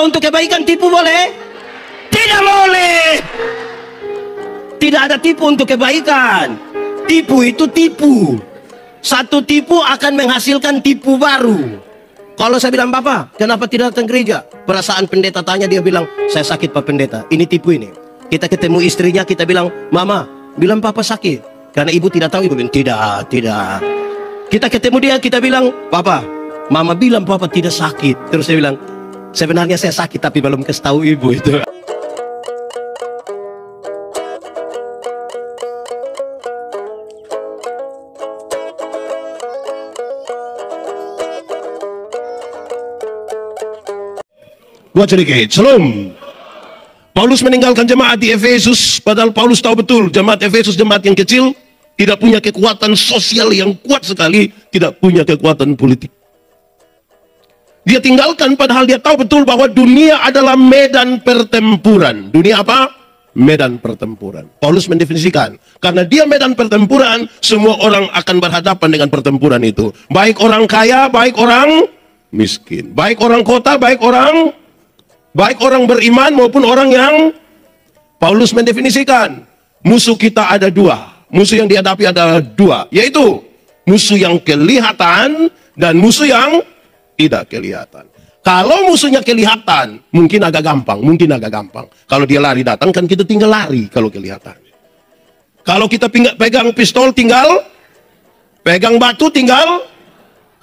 Kalau untuk kebaikan tipu boleh? Tidak boleh. Tidak ada tipu untuk kebaikan. Tipu itu tipu. Satu tipu akan menghasilkan tipu baru. Kalau saya bilang, Bapak, kenapa tidak datang gereja? Perasaan pendeta tanya, dia bilang, saya sakit Pak Pendeta. Ini tipu ini. Kita ketemu istrinya, kita bilang, Mama, bilang Papa sakit. Karena ibu tidak tahu, ibu bilang, tidak. Kita ketemu dia, kita bilang, Papa, Mama bilang Papa tidak sakit. Terus saya bilang, sebenarnya saya sakit tapi belum kasih tahu ibu itu. Buat sedikit, Shalom. Paulus meninggalkan jemaat di Efesus, padahal Paulus tahu betul jemaat Efesus jemaat yang kecil, tidak punya kekuatan sosial yang kuat sekali, tidak punya kekuatan politik. Dia tinggalkan padahal dia tahu betul bahwa dunia adalah medan pertempuran. Dunia apa? Medan pertempuran. Paulus mendefinisikan, karena dia medan pertempuran, semua orang akan berhadapan dengan pertempuran itu. Baik orang kaya, baik orang miskin. Baik orang kota, baik orang beriman maupun orang yang... Paulus mendefinisikan, musuh kita ada dua. Musuh yang dihadapi ada dua, yaitu musuh yang kelihatan dan musuh yang tidak kelihatan. Kalau musuhnya kelihatan, mungkin agak gampang. Kalau dia lari datang, kan kita tinggal lari kalau kelihatan. Kalau kita pegang pistol, tinggal pegang batu, tinggal.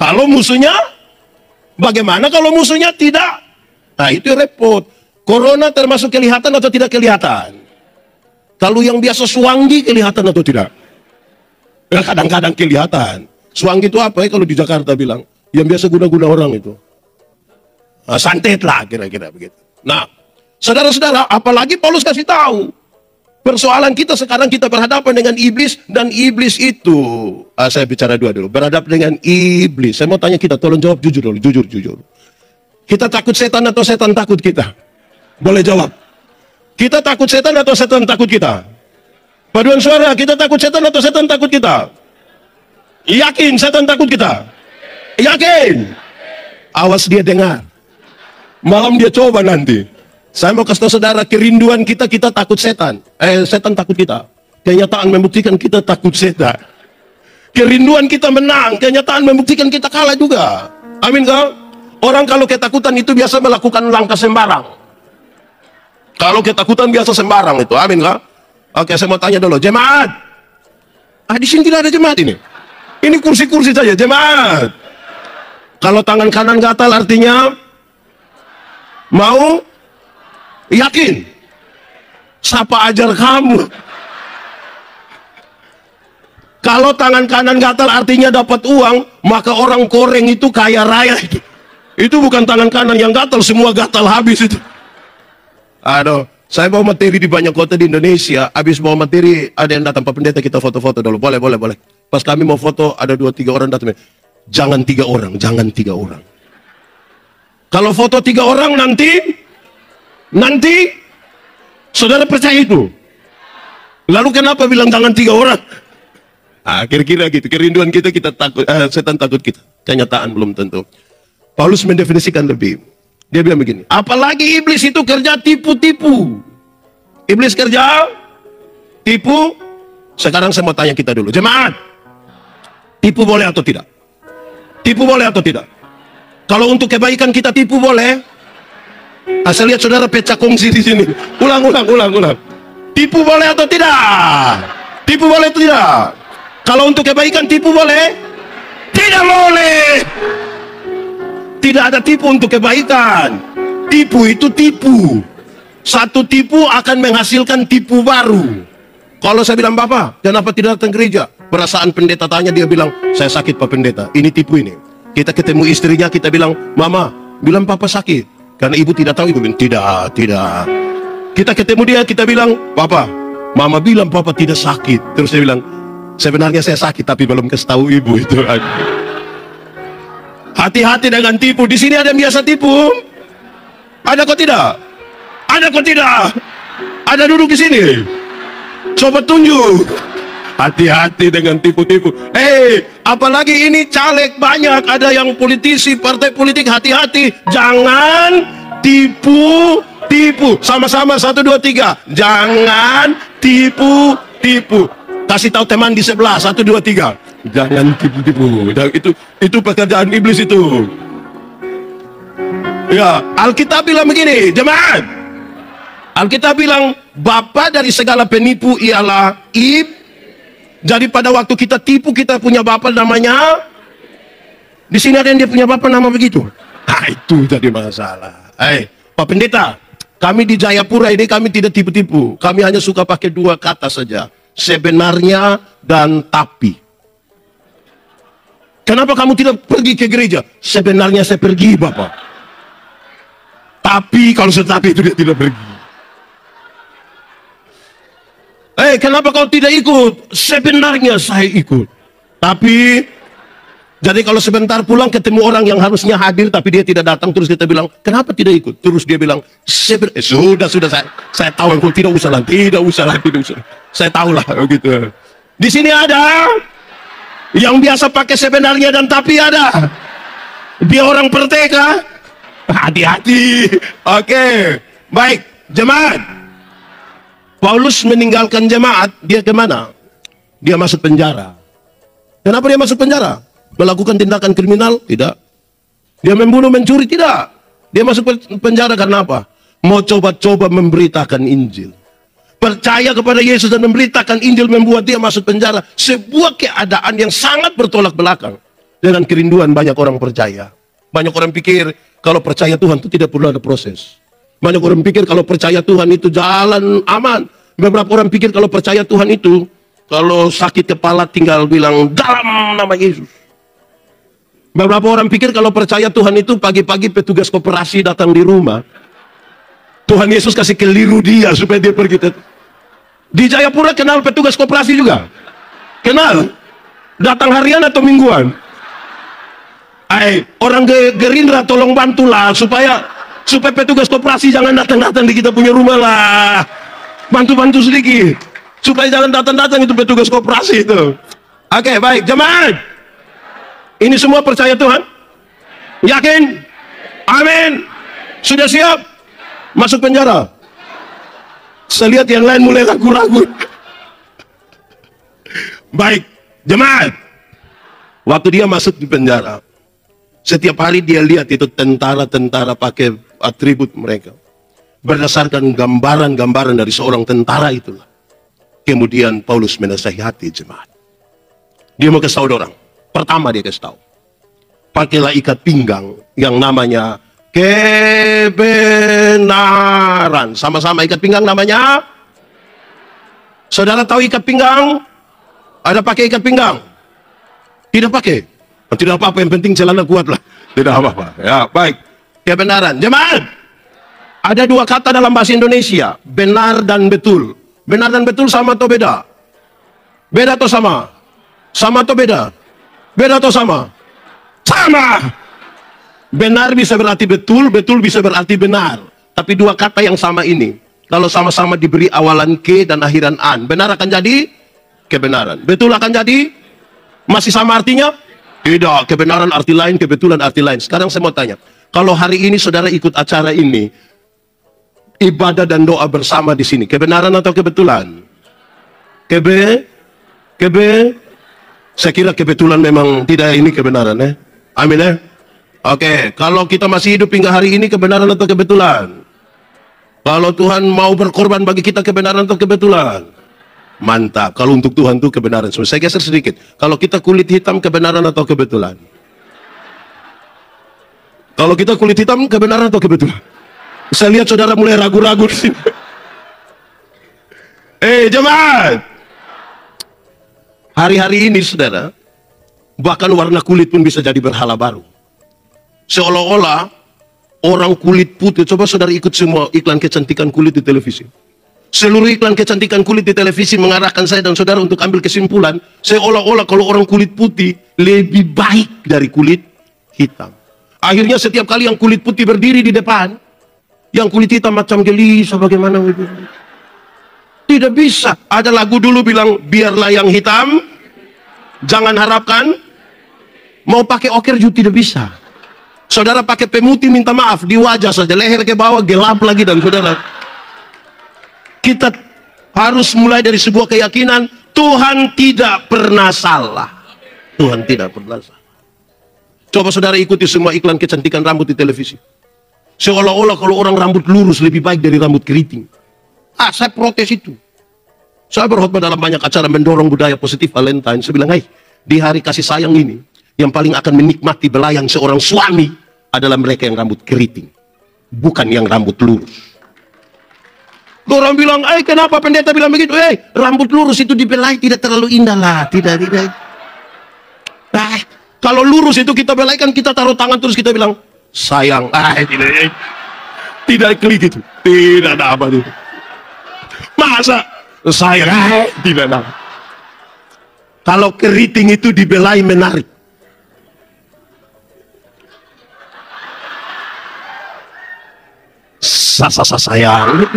Kalau musuhnya, bagaimana kalau musuhnya tidak? Nah, itu repot. Corona termasuk kelihatan atau tidak kelihatan? Kalau yang biasa suanggi kelihatan atau tidak? Ya, kadang-kadang kelihatan. Suanggi itu apa ya kalau di Jakarta bilang? Yang biasa guna-guna orang itu. Nah, santet lah kira-kira begitu. Nah, saudara-saudara, apalagi Paulus kasih tahu. Persoalan kita sekarang, kita berhadapan dengan iblis, dan iblis itu, saya bicara dua dulu, berhadapan dengan iblis. Saya mau tanya kita, tolong jawab jujur dulu, jujur. Kita takut setan atau setan takut kita? Boleh jawab. Kita takut setan atau setan takut kita? Paduan suara, kita takut setan atau setan takut kita? Yakin setan takut kita? Yakin? Awas dia dengar. Malam dia coba nanti. Saya mau kasih tahu saudara, kerinduan kita takut setan. Setan takut kita. Kenyataan membuktikan kita takut setan. Kerinduan kita menang, kenyataan membuktikan kita kalah juga. Amin kah? Orang kalau ketakutan itu biasa melakukan langkah sembarang. Kalau ketakutan biasa sembarang itu, amin kah? Oke, saya mau tanya dulu, jemaat. Di sini tidak ada jemaat ini. Ini kursi-kursi saja, jemaat. Kalau tangan kanan gatal artinya mau? Yakin? Siapa ajar kamu? Kalau tangan kanan gatal artinya dapat uang, maka orang Koreng itu kaya raya itu. Itu bukan tangan kanan yang gatal, semua gatal habis itu. Aduh, saya bawa materi di banyak kota di Indonesia. Habis bawa materi, ada yang datang, Pak Pendeta kita foto-foto dulu. Boleh. Pas kami mau foto, ada 2-3 orang datang. Jangan 3 orang. Kalau foto 3 orang nanti saudara percaya itu. Lalu kenapa bilang jangan 3 orang? Kira-kira gitu. Kerinduan kita takut, setan takut kita. Kenyataan belum tentu. Paulus mendefinisikan lebih. Dia bilang begini, apalagi iblis itu kerja tipu-tipu. Iblis kerja tipu. Sekarang saya mau tanya kita dulu, jemaat. Tipu boleh atau tidak? Tipu boleh atau tidak? Kalau untuk kebaikan kita tipu boleh? Saya lihat saudara pecah kongsi di sini. Ulang. Tipu boleh atau tidak? Tipu boleh atau tidak? Kalau untuk kebaikan tipu boleh? Tidak boleh. Tidak ada tipu untuk kebaikan. Tipu itu tipu. Satu tipu akan menghasilkan tipu baru. Kalau saya bilang, Bapak, kenapa tidak datang gereja? Perasaan pendeta tanya, dia bilang, saya sakit Pak Pendeta. Ini tipu ini. Kita ketemu istrinya, kita bilang, Mama, bilang Papa sakit. Karena ibu tidak tahu, ibu bilang, tidak. Kita ketemu dia, kita bilang, Papa, Mama bilang Papa tidak sakit. Terus dia bilang, sebenarnya saya sakit tapi belum kasih tahu ibu itu. Hati-hati dengan tipu. Di sini ada yang biasa tipu. Ada kok tidak? Ada kok tidak? Ada duduk di sini. Coba tunjuk. Hati-hati dengan tipu-tipu. Apalagi ini caleg banyak. Ada yang politisi, partai politik. Hati-hati. Jangan tipu, tipu. Sama-sama 1, 2, 3. Jangan tipu, tipu. Kasih tahu teman di sebelah 1, 2, 3. Jangan tipu-tipu. Itu pekerjaan iblis itu. Ya, Alkitab bilang begini, jemaat. Alkitab bilang bapa dari segala penipu ialah Jadi pada waktu kita tipu, kita punya bapa namanya. Di sini ada yang dia punya bapa nama begitu. Itu jadi masalah. Pak Pendeta, kami di Jayapura ini kami tidak tipu-tipu. Kami hanya suka pakai 2 kata saja. Sebenarnya dan tapi. Kenapa kamu tidak pergi ke gereja? Sebenarnya saya pergi, Bapak. Tapi kalau tetapi itu dia tidak pergi. Kenapa kau tidak ikut? Sebenarnya saya ikut. Tapi, jadi kalau sebentar pulang ketemu orang yang harusnya hadir tapi dia tidak datang, terus kita bilang, kenapa tidak ikut? Terus dia bilang, sudah, saya tahu, tidak usah lah. Saya tahu lah, gitu. Di sini ada yang biasa pakai sebenarnya dan tapi ada. Dia orang perteka. Hati-hati. Oke. Baik, jemaat. Paulus meninggalkan jemaat, dia kemana? Dia masuk penjara. Kenapa dia masuk penjara? Melakukan tindakan kriminal? Tidak. Dia membunuh, mencuri? Tidak. Dia masuk penjara karena apa? Mau coba-coba memberitakan Injil. Percaya kepada Yesus dan memberitakan Injil membuat dia masuk penjara. Sebuah keadaan yang sangat bertolak belakang dengan kerinduan banyak orang percaya. Banyak orang pikir kalau percaya Tuhan itu tidak perlu ada proses. Banyak orang pikir kalau percaya Tuhan itu jalan aman. Beberapa orang pikir kalau percaya Tuhan itu, kalau sakit kepala tinggal bilang dalam nama Yesus. Beberapa orang pikir kalau percaya Tuhan itu pagi-pagi petugas koperasi datang di rumah. Tuhan Yesus kasih keliru dia supaya dia pergi. Di Jayapura kenal petugas koperasi juga? Kenal? Datang harian atau mingguan? Orang Gerindra tolong bantulah supaya petugas koperasi jangan datang-datang di kita punya rumah lah. Bantu-bantu sedikit. Supaya jangan datang-datang itu petugas koperasi itu. Oke, baik. Jemaat. Ini semua percaya Tuhan? Yakin? Amin. Sudah siap? Masuk penjara? Saya lihat yang lain mulai ragu-ragu. Baik. Jemaat. Waktu dia masuk di penjara, setiap hari dia lihat itu tentara-tentara pakai atribut mereka. Berdasarkan gambaran-gambaran dari seorang tentara itulah. Kemudian Paulus menasihati jemaat. Dia mau kasih tahu orang. Pertama dia kasih tahu. Pakailah ikat pinggang yang namanya kebenaran. Sama-sama ikat pinggang namanya. Saudara tahu ikat pinggang? Ada pakai ikat pinggang? Tidak pakai? Tidak apa-apa, yang penting celana kuat lah. Tidak apa-apa. Ya, baik. Kebenaran. Jemaat. Ada 2 kata dalam bahasa Indonesia. Benar dan betul. Benar dan betul sama atau beda? Beda atau sama? Sama atau beda? Beda atau sama? Sama. Benar bisa berarti betul, betul bisa berarti benar. Tapi 2 kata yang sama ini, kalau sama-sama diberi awalan ke dan akhiran an, benar akan jadi kebenaran. Betul akan jadi masih sama artinya? Tidak. Kebenaran arti lain, kebetulan arti lain. Sekarang saya mau tanya, kalau hari ini saudara ikut acara ini, ibadah dan doa bersama di sini, kebenaran atau kebetulan? Saya kira kebetulan memang tidak, ini kebenaran ya. Amin ya. Oke, kalau kita masih hidup hingga hari ini, kebenaran atau kebetulan? Kalau Tuhan mau berkorban bagi kita, kebenaran atau kebetulan? Mantap. Kalau untuk Tuhan itu kebenaran. Saya geser sedikit. Kalau kita kulit hitam, kebenaran atau kebetulan? Kalau kita kulit hitam, kebenaran atau kebetulan? Saya lihat saudara mulai ragu-ragu di sini. Jemaat. Hari-hari ini saudara, bahkan warna kulit pun bisa jadi berhala baru. Seolah-olah orang kulit putih, coba saudara ikut semua iklan kecantikan kulit di televisi. Seluruh iklan kecantikan kulit di televisi mengarahkan saya dan saudara untuk ambil kesimpulan, seolah-olah kalau orang kulit putih lebih baik dari kulit hitam. Akhirnya setiap kali yang kulit putih berdiri di depan, yang kulit hitam macam gelisah bagaimana itu? Tidak bisa. Ada lagu dulu bilang, biarlah yang hitam, jangan harapkan. Mau pakai oker juga tidak bisa. Saudara pakai pemutih minta maaf di wajah saja, leher ke bawah gelap lagi. Dan saudara, kita harus mulai dari sebuah keyakinan Tuhan tidak pernah salah. Tuhan tidak pernah salah. Coba saudara ikuti semua iklan kecantikan rambut di televisi. Seolah-olah kalau orang rambut lurus lebih baik dari rambut keriting. Saya protes itu. Saya berkhotbah dalam banyak acara mendorong budaya positif Valentine. Saya bilang, di hari kasih sayang ini, yang paling akan menikmati belayan seorang suami adalah mereka yang rambut keriting, bukan yang rambut lurus. Orang bilang, kenapa pendeta bilang begitu? Rambut lurus itu dibelai tidak terlalu indah lah. Tidak. Kalau lurus itu kita belaikan, kita taruh tangan terus kita bilang, sayang. Tidak klik itu. Tidak ada apa itu. Masa sayang? Tidak ada. Kalau keriting itu dibelai menarik. Sayang.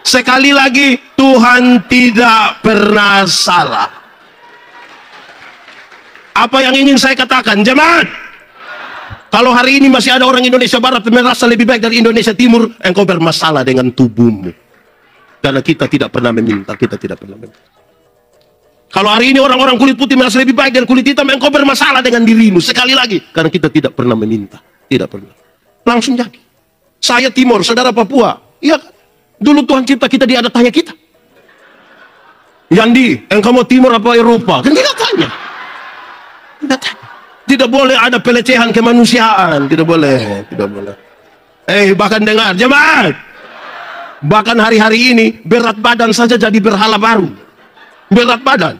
Sekali lagi, Tuhan tidak pernah salah. Apa yang ingin saya katakan, jemaat? Kalau hari ini masih ada orang Indonesia Barat merasa lebih baik dari Indonesia Timur, engkau bermasalah dengan tubuhmu. Karena kita tidak pernah meminta, Kalau hari ini orang-orang kulit putih merasa lebih baik dari kulit hitam, engkau bermasalah dengan dirimu. Sekali lagi, karena kita tidak pernah meminta, tidak pernah. Langsung jadi. Saya Timur, saudara Papua. Iya kan? Dulu Tuhan cipta kita, dia ada tanya kita. Yandi, engkau mau Timur apa Eropa? Kan tidak tanya. Tidak boleh ada pelecehan kemanusiaan. Tidak boleh. Bahkan dengar, jemaat. Bahkan hari-hari ini, berat badan saja jadi berhala baru. Berat badan.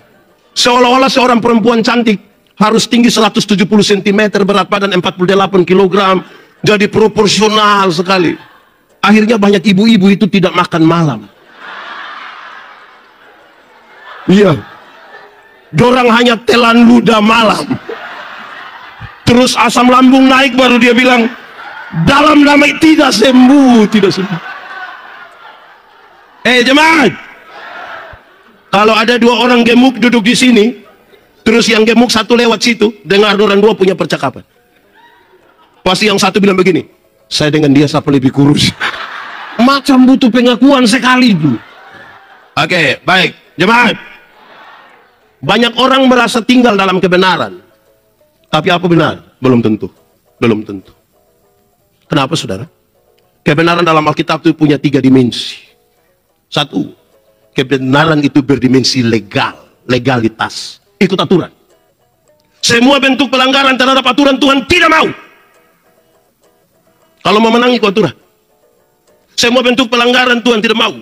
Seolah-olah seorang perempuan cantik harus tinggi 170 cm, berat badan 48 kg. Jadi proporsional sekali. Akhirnya banyak ibu-ibu itu tidak makan malam. Iya. Dorang hanya telan ludah malam. Terus asam lambung naik, baru dia bilang, dalam nama tidak sembuh. Jemaat. Kalau ada dua orang gemuk duduk di sini, terus yang gemuk satu lewat situ, dengar orang dua punya percakapan. Pasti yang satu bilang begini, saya dengan dia siapa lebih kurus. Macam butuh pengakuan sekali itu. Oke, baik. Jemaat. Banyak orang merasa tinggal dalam kebenaran. Tapi apa benar? Belum tentu. Kenapa saudara? Kebenaran dalam Alkitab itu punya 3 dimensi. 1, kebenaran itu berdimensi legalitas. Ikut aturan. Semua bentuk pelanggaran terhadap aturan Tuhan tidak mau. Kalau mau menang ikut aturan. Semua bentuk pelanggaran Tuhan tidak mau.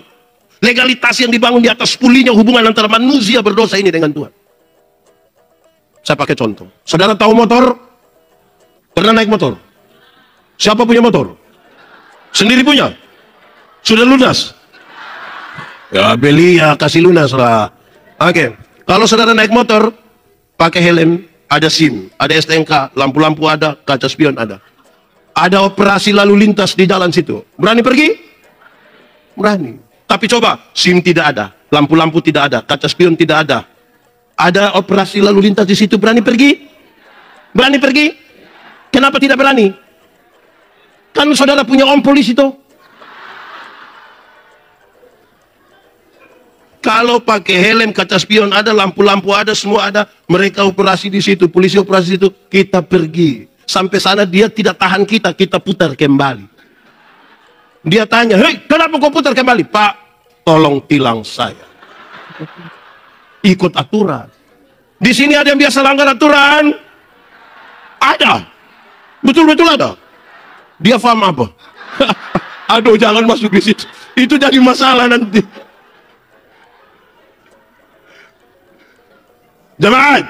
Legalitas yang dibangun di atas pulihnya hubungan antara manusia berdosa ini dengan Tuhan. Saya pakai contoh. Saudara tahu motor? Pernah naik motor? Siapa punya motor? Sendiri punya? Sudah lunas? Ya beli, ya kasih lunas lah. Oke. Kalau saudara naik motor, pakai helm, ada SIM, ada STNK, lampu-lampu ada, kaca spion ada. Ada operasi lalu lintas di jalan situ. Berani pergi? Berani. Tapi coba, SIM tidak ada, lampu-lampu tidak ada, kaca spion tidak ada. Ada operasi lalu lintas di situ, berani pergi? Berani pergi? Kenapa tidak berani? Kan saudara punya om polisi itu. Kalau pakai helm, kaca spion ada, lampu-lampu ada, semua ada, mereka operasi di situ, polisi operasi di situ, kita pergi. Sampai sana dia tidak tahan kita putar kembali. Dia tanya, kenapa kau putar kembali? Pak, tolong tilang saya. Ikut aturan. Di sini ada yang biasa langgar aturan? Ada. Betul-betul ada. Dia paham apa? Aduh, jangan masuk di situ. Itu jadi masalah nanti. Jemaat.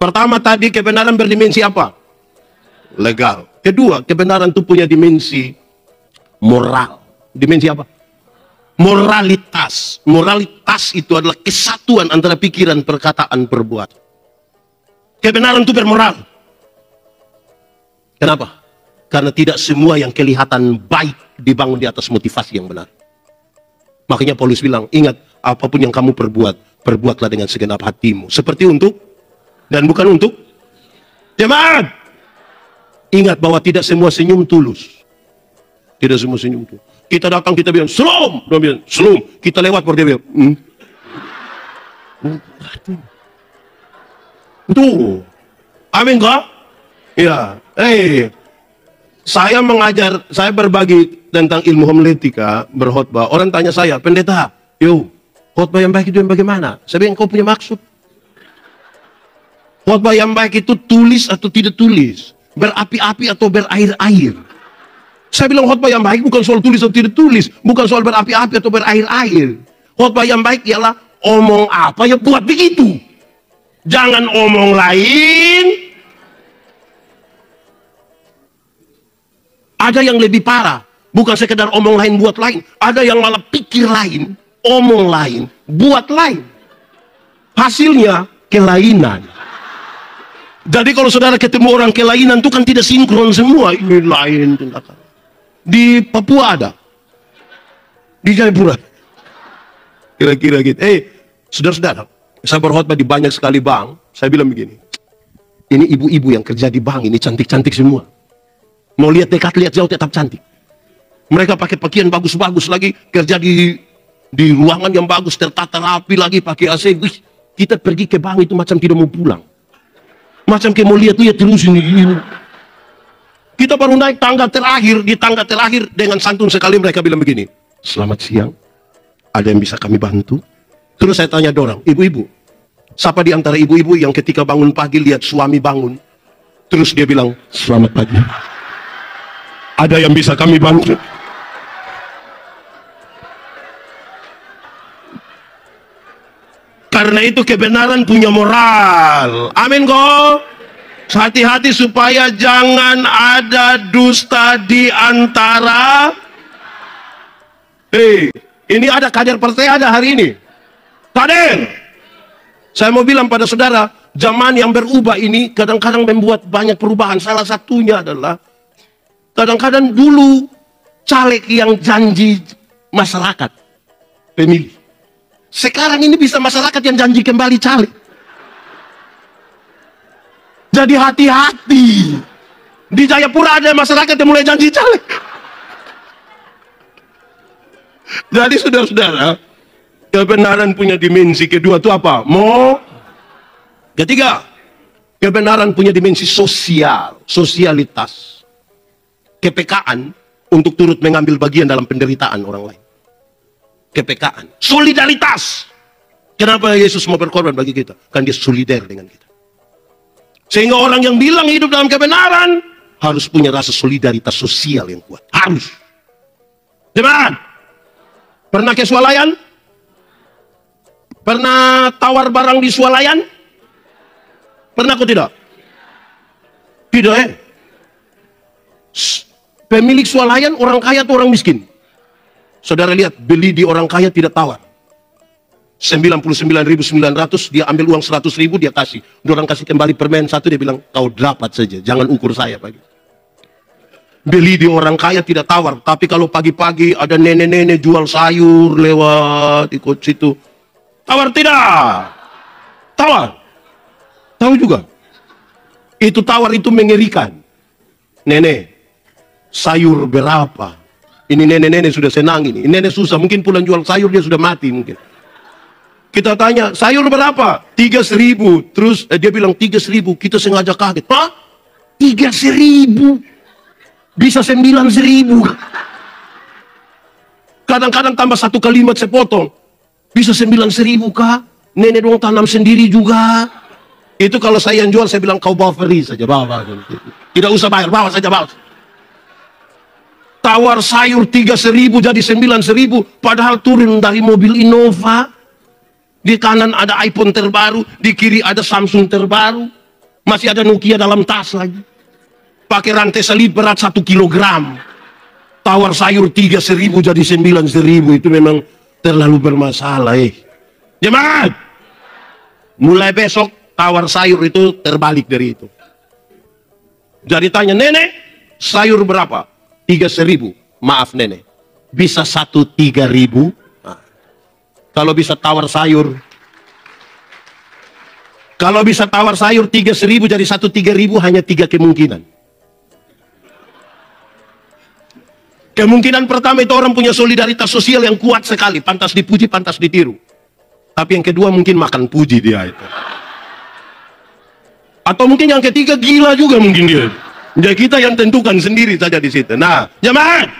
Pertama tadi kebenaran berdimensi apa? Legal. Kedua, kebenaran itu punya dimensi moral. Dimensi apa? Moralitas. Moralitas itu adalah kesatuan antara pikiran, perkataan, perbuatan. Kebenaran itu bermoral. Kenapa? Karena tidak semua yang kelihatan baik dibangun di atas motivasi yang benar. Makanya Paulus bilang, ingat, apapun yang kamu perbuat, perbuatlah dengan segenap hatimu. Seperti untuk, dan bukan untuk jemaat. Ingat bahwa tidak semua senyum tulus. Tidak semua senyum tulus. Kita datang, kita bilang, "Shalom!" Dia bilang, "Shalom." Kita lewat, baru dia bilang, Tuh. Amin kah? Ya. Saya mengajar, saya berbagi tentang ilmu homiletika, berkhotbah. Orang tanya saya, "Pendeta, khotbah yang baik itu yang bagaimana?" Saya bilang, "Kau punya maksud. Khotbah yang baik itu tulis atau tidak tulis, berapi-api atau berair-air." Saya bilang khotbah yang baik bukan soal tulis atau tidak tulis, bukan soal berapi-api atau berair-air. Khotbah yang baik ialah omong apa ya buat begitu. Jangan omong lain. Ada yang lebih parah, bukan sekedar omong lain buat lain. Ada yang malah pikir lain, omong lain, buat lain. Hasilnya kelainan. Jadi kalau saudara ketemu orang kelainan itu kan tidak sinkron semua. Ini lain tindakan. Di Papua ada, di Jayapura, kira-kira gitu. Saudara-saudara, saya berkhotbah di banyak sekali bank. Saya bilang begini, ini ibu-ibu yang kerja di bank ini cantik-cantik semua. Mau lihat dekat, lihat jauh tetap cantik. Mereka pakai pakaian bagus-bagus lagi, kerja di ruangan yang bagus, tertata rapi lagi, pakai AC. Wih, kita pergi ke bank itu macam tidak mau pulang. Macam kayak mau lihat-lihat terus ini. Kita baru naik tangga terakhir, di tangga terakhir dengan santun sekali mereka bilang begini, "Selamat siang, ada yang bisa kami bantu?" Terus saya tanya dorang, "Ibu-ibu, siapa di antara ibu-ibu yang ketika bangun pagi lihat suami bangun, terus dia bilang, 'Selamat pagi, ada yang bisa kami bantu?'" Karena itu kebenaran punya moral. Amin kok. Hati-hati supaya jangan ada dusta di antara. Ini ada kader partai ada hari ini. Kader. Saya mau bilang pada saudara, zaman yang berubah ini kadang-kadang membuat banyak perubahan. Salah satunya adalah kadang-kadang dulu caleg yang janji masyarakat pemilih. Sekarang ini bisa masyarakat yang janji kembali caleg. Jadi hati-hati. Di Jayapura ada masyarakat yang mulai janji caleg. Jadi saudara-saudara, kebenaran punya dimensi kedua itu apa? Ketiga, kebenaran punya dimensi sosial, sosialitas. Kepekaan untuk turut mengambil bagian dalam penderitaan orang lain. Kepekaan, solidaritas. Kenapa Yesus mau berkorban bagi kita? Kan dia solider dengan kita. Sehingga orang yang bilang hidup dalam kebenaran harus punya rasa solidaritas sosial yang kuat. Harus. Teman, pernah ke swalayan? Pernah tawar barang di swalayan? Pernah atau tidak? Tidak Pemilik swalayan orang kaya atau orang miskin? Saudara lihat, beli di orang kaya tidak tawar. 99.900, dia ambil uang 100.000, dia kasih. Orang kasih kembali permen satu, dia bilang, "Kau dapat saja, jangan ukur saya pagi." Beli di orang kaya tidak tawar. Tapi kalau pagi-pagi ada nenek-nenek jual sayur lewat ikut situ, tawar tidak? Tawar. Tahu juga. Itu tawar itu mengerikan. "Nenek, sayur berapa?" Ini nenek-nenek sudah senang ini. Nenek susah, mungkin pulang jual sayur dia sudah mati mungkin. Kita tanya, "Sayur berapa?" 3.000. Terus dia bilang 3.000. Kita sengaja kaget. "Hah? 3.000? Bisa 9.000. Kadang-kadang tambah satu kalimat sepotong. "Bisa 9.000 kah? Nenek dong tanam sendiri juga." Itu kalau saya yang jual, saya bilang, "Kau bawa free saja, bawa. Tidak usah bayar, bawa saja, bawa." Tawar sayur 3.000 jadi 9.000, padahal turun dari mobil Innova. Di kanan ada iPhone terbaru, di kiri ada Samsung terbaru, masih ada Nokia dalam tas lagi. Pakai rantai selip berat 1 kilogram. Tawar sayur 3.000 jadi 9.000, itu memang terlalu bermasalah. Jemaat, mulai besok tawar sayur itu terbalik dari itu. Jadi tanya, "Nenek, sayur berapa?" 3.000. "Maaf nenek, bisa 3.000? Nah, kalau bisa tawar sayur, kalau bisa tawar sayur 3.000 jadi 3.000, hanya 3 kemungkinan. Kemungkinan pertama itu orang punya solidaritas sosial yang kuat sekali, pantas dipuji, pantas ditiru. Tapi yang kedua mungkin makan puji dia itu. Atau mungkin yang ketiga gila juga mungkin dia. Jadi kita yang tentukan sendiri saja di situ. Nah, jemaat,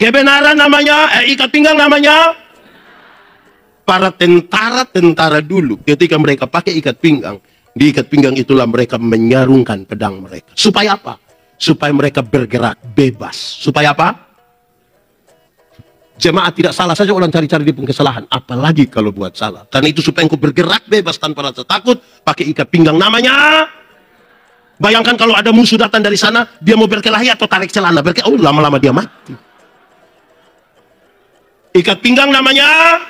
kebenaran namanya, ikat pinggang namanya. Para tentara-tentara dulu ketika mereka pakai ikat pinggang, di ikat pinggang itulah mereka menyarungkan pedang mereka. Supaya apa? Supaya mereka bergerak bebas. Supaya apa? Jemaat tidak salah saja orang cari-cari di pun kesalahan, apalagi kalau buat salah. Karena itu supaya engkau bergerak bebas tanpa rasa takut, pakai ikat pinggang namanya. Bayangkan kalau ada musuh datang dari sana, dia mau berkelahi atau tarik celana, oh lama-lama dia mati. Ikat pinggang namanya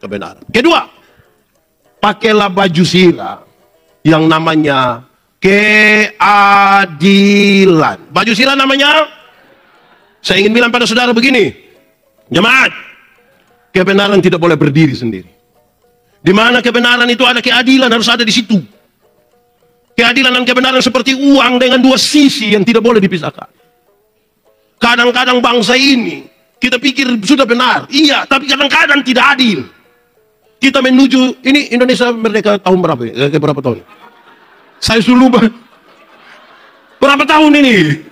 kebenaran. Kedua, pakailah baju sirah yang namanya keadilan. Baju sirah namanya, saya ingin bilang pada saudara begini, jemaat, kebenaran tidak boleh berdiri sendiri. Di mana kebenaran itu ada keadilan, harus ada di situ. Keadilan dan kebenaran seperti uang dengan dua sisi yang tidak boleh dipisahkan. Kadang-kadang bangsa ini kita pikir sudah benar, iya, tapi kadang-kadang tidak adil. Kita menuju, ini Indonesia merdeka tahun berapa? Berapa tahun? Saya suruh lupa. Berapa tahun ini?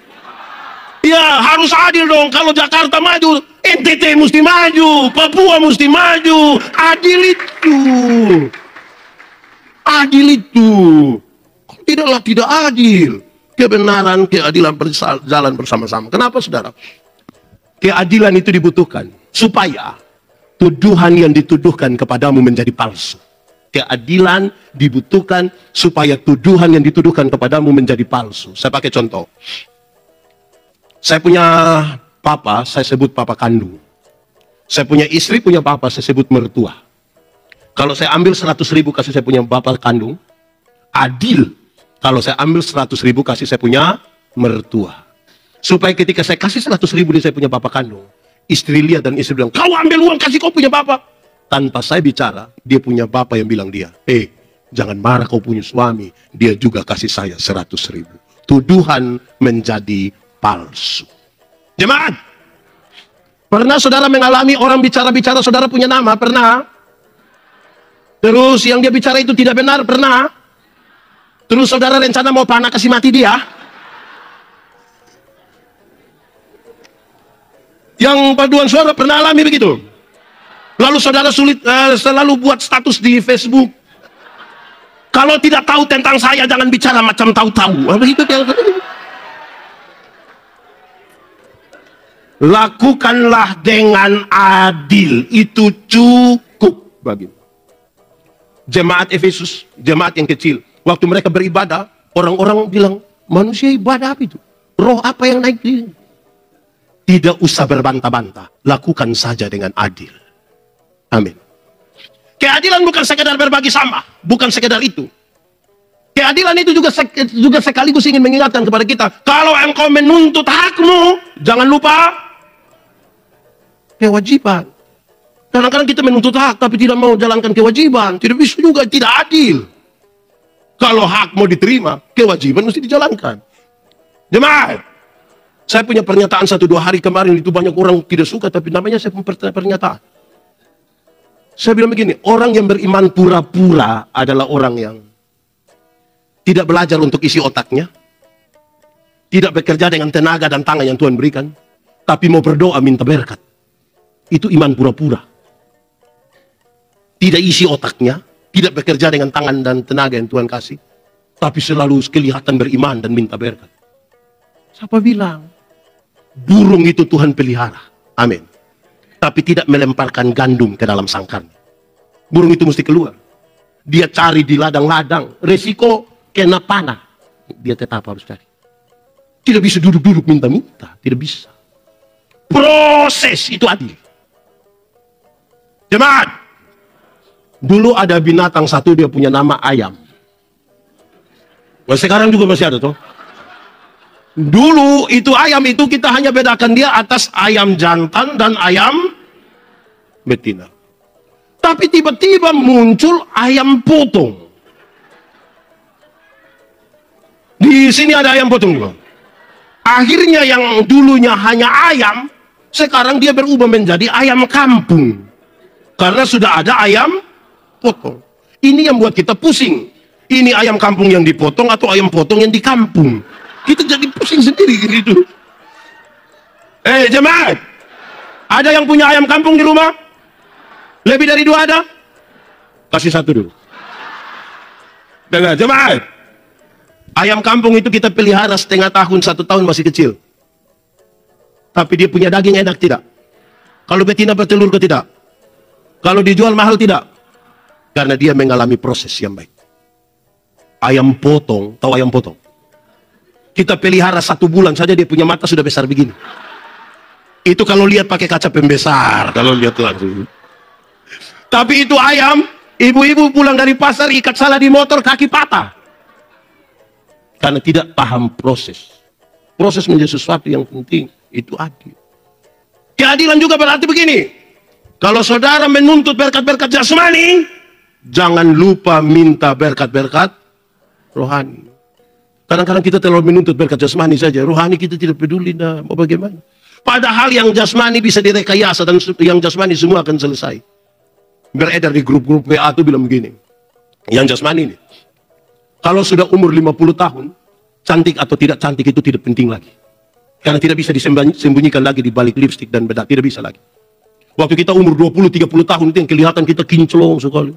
Ya harus adil dong. Kalau Jakarta maju, NTT mesti maju, Papua mesti maju. Adil itu. Adil itu. Tidaklah tidak adil. Kebenaran, keadilan berjalan bersama-sama. Kenapa saudara? Keadilan itu dibutuhkan supaya tuduhan yang dituduhkan kepadamu menjadi palsu. Keadilan dibutuhkan supaya tuduhan yang dituduhkan kepadamu menjadi palsu. Saya pakai contoh. Saya punya papa, saya sebut papa kandung. Saya punya istri, punya papa, saya sebut mertua. Kalau saya ambil 100.000 kasih saya punya papa kandung, adil. Kalau saya ambil 100.000 kasih saya punya mertua. Supaya ketika saya kasih 100.000 dia saya punya papa kandung, istri lihat dan istri bilang, kau ambil uang kasih kau punya papa. Tanpa saya bicara, dia punya bapak yang bilang dia, jangan marah kau punya suami, dia juga kasih saya 100.000. Tuduhan menjadi palsu. Jemaat, pernah saudara mengalami orang bicara-bicara saudara punya nama? Pernah? Terus yang dia bicara itu tidak benar? Pernah? Terus saudara rencana mau panah kasih mati dia? Yang paduan suara pernah alami begitu? Lalu saudara selalu buat status di Facebook. Kalau tidak tahu tentang saya, jangan bicara macam tahu-tahu. Begitu. Lakukanlah dengan adil. Itu cukup bagimu. Jemaat Efesus, jemaat yang kecil. Waktu mereka beribadah, orang-orang bilang, manusia ibadah apa itu? Roh apa yang naik di sini? Tidak usah berbantah-bantah. Lakukan saja dengan adil. Amin. Keadilan bukan sekedar berbagi sama, bukan sekedar itu. Keadilan itu juga sekaligus ingin mengingatkan kepada kita, kalau engkau menuntut hakmu, jangan lupa kewajiban. Kadang-kadang kita menuntut hak tapi tidak mau jalankan kewajiban, tidak bisa juga, tidak adil. Kalau hak mau diterima, kewajiban mesti dijalankan. Jemaat, saya punya pernyataan 1-2 hari kemarin itu banyak orang tidak suka, tapi namanya saya punya pernyataan. Saya bilang begini, orang yang beriman pura-pura adalah orang yang tidak belajar untuk isi otaknya, tidak bekerja dengan tenaga dan tangan yang Tuhan berikan, tapi mau berdoa minta berkat. Itu iman pura-pura. Tidak isi otaknya, tidak bekerja dengan tangan dan tenaga yang Tuhan kasih, tapi selalu kelihatan beriman dan minta berkat. Siapa bilang? Burung itu Tuhan pelihara. Amin. Tapi tidak melemparkan gandum ke dalam sangkarnya. Burung itu mesti keluar. Dia cari di ladang-ladang. Resiko kena panah. Dia tetap harus cari. Tidak bisa duduk-duduk minta-minta. Tidak bisa. Proses itu adil. Jemaat. Dulu ada binatang satu, dia punya nama ayam. Sekarang juga masih ada toh. Dulu itu ayam itu kita hanya bedakan dia atas ayam jantan dan ayam betina. Tapi tiba-tiba muncul ayam potong. Di sini ada ayam potong juga. Akhirnya yang dulunya hanya ayam, sekarang dia berubah menjadi ayam kampung. Karena sudah ada ayam potong. Ini yang buat kita pusing. Ini ayam kampung yang dipotong atau ayam potong yang di kampung. Kita jadi pusing sendiri gitu. Jemaat, ada yang punya ayam kampung di rumah? Lebih dari 2 ada? Kasih 1 dulu. Dengar, jemaat. Ayam kampung itu kita pelihara setengah tahun, 1 tahun masih kecil. Tapi dia punya daging enak tidak? Kalau betina bertelur ke tidak? Kalau dijual mahal tidak? Karena dia mengalami proses yang baik. Ayam potong, tahu ayam potong? Kita pelihara 1 bulan saja dia punya mata sudah besar begini. Itu kalau lihat pakai kaca pembesar, kalau lihat langsung. Tapi itu ayam, ibu-ibu pulang dari pasar ikat salah di motor, kaki patah. Karena tidak paham proses. Proses menjadi sesuatu yang penting. Itu adil. Keadilan juga berarti begini. Kalau saudara menuntut berkat-berkat jasmani, jangan lupa minta berkat-berkat rohani. Kadang-kadang kita terlalu menuntut berkat jasmani saja. Rohani kita tidak peduli. Nah, mau bagaimana? Padahal yang jasmani bisa direkayasa dan yang jasmani semua akan selesai. Beredar di grup-grup WA itu bilang begini. Yang jasmani ini. Kalau sudah umur 50 tahun, cantik atau tidak cantik itu tidak penting lagi. Karena tidak bisa disembunyikan lagi di balik lipstik dan bedak. Tidak bisa lagi. Waktu kita umur 20-30 tahun itu yang kelihatan kita kinclong sekali.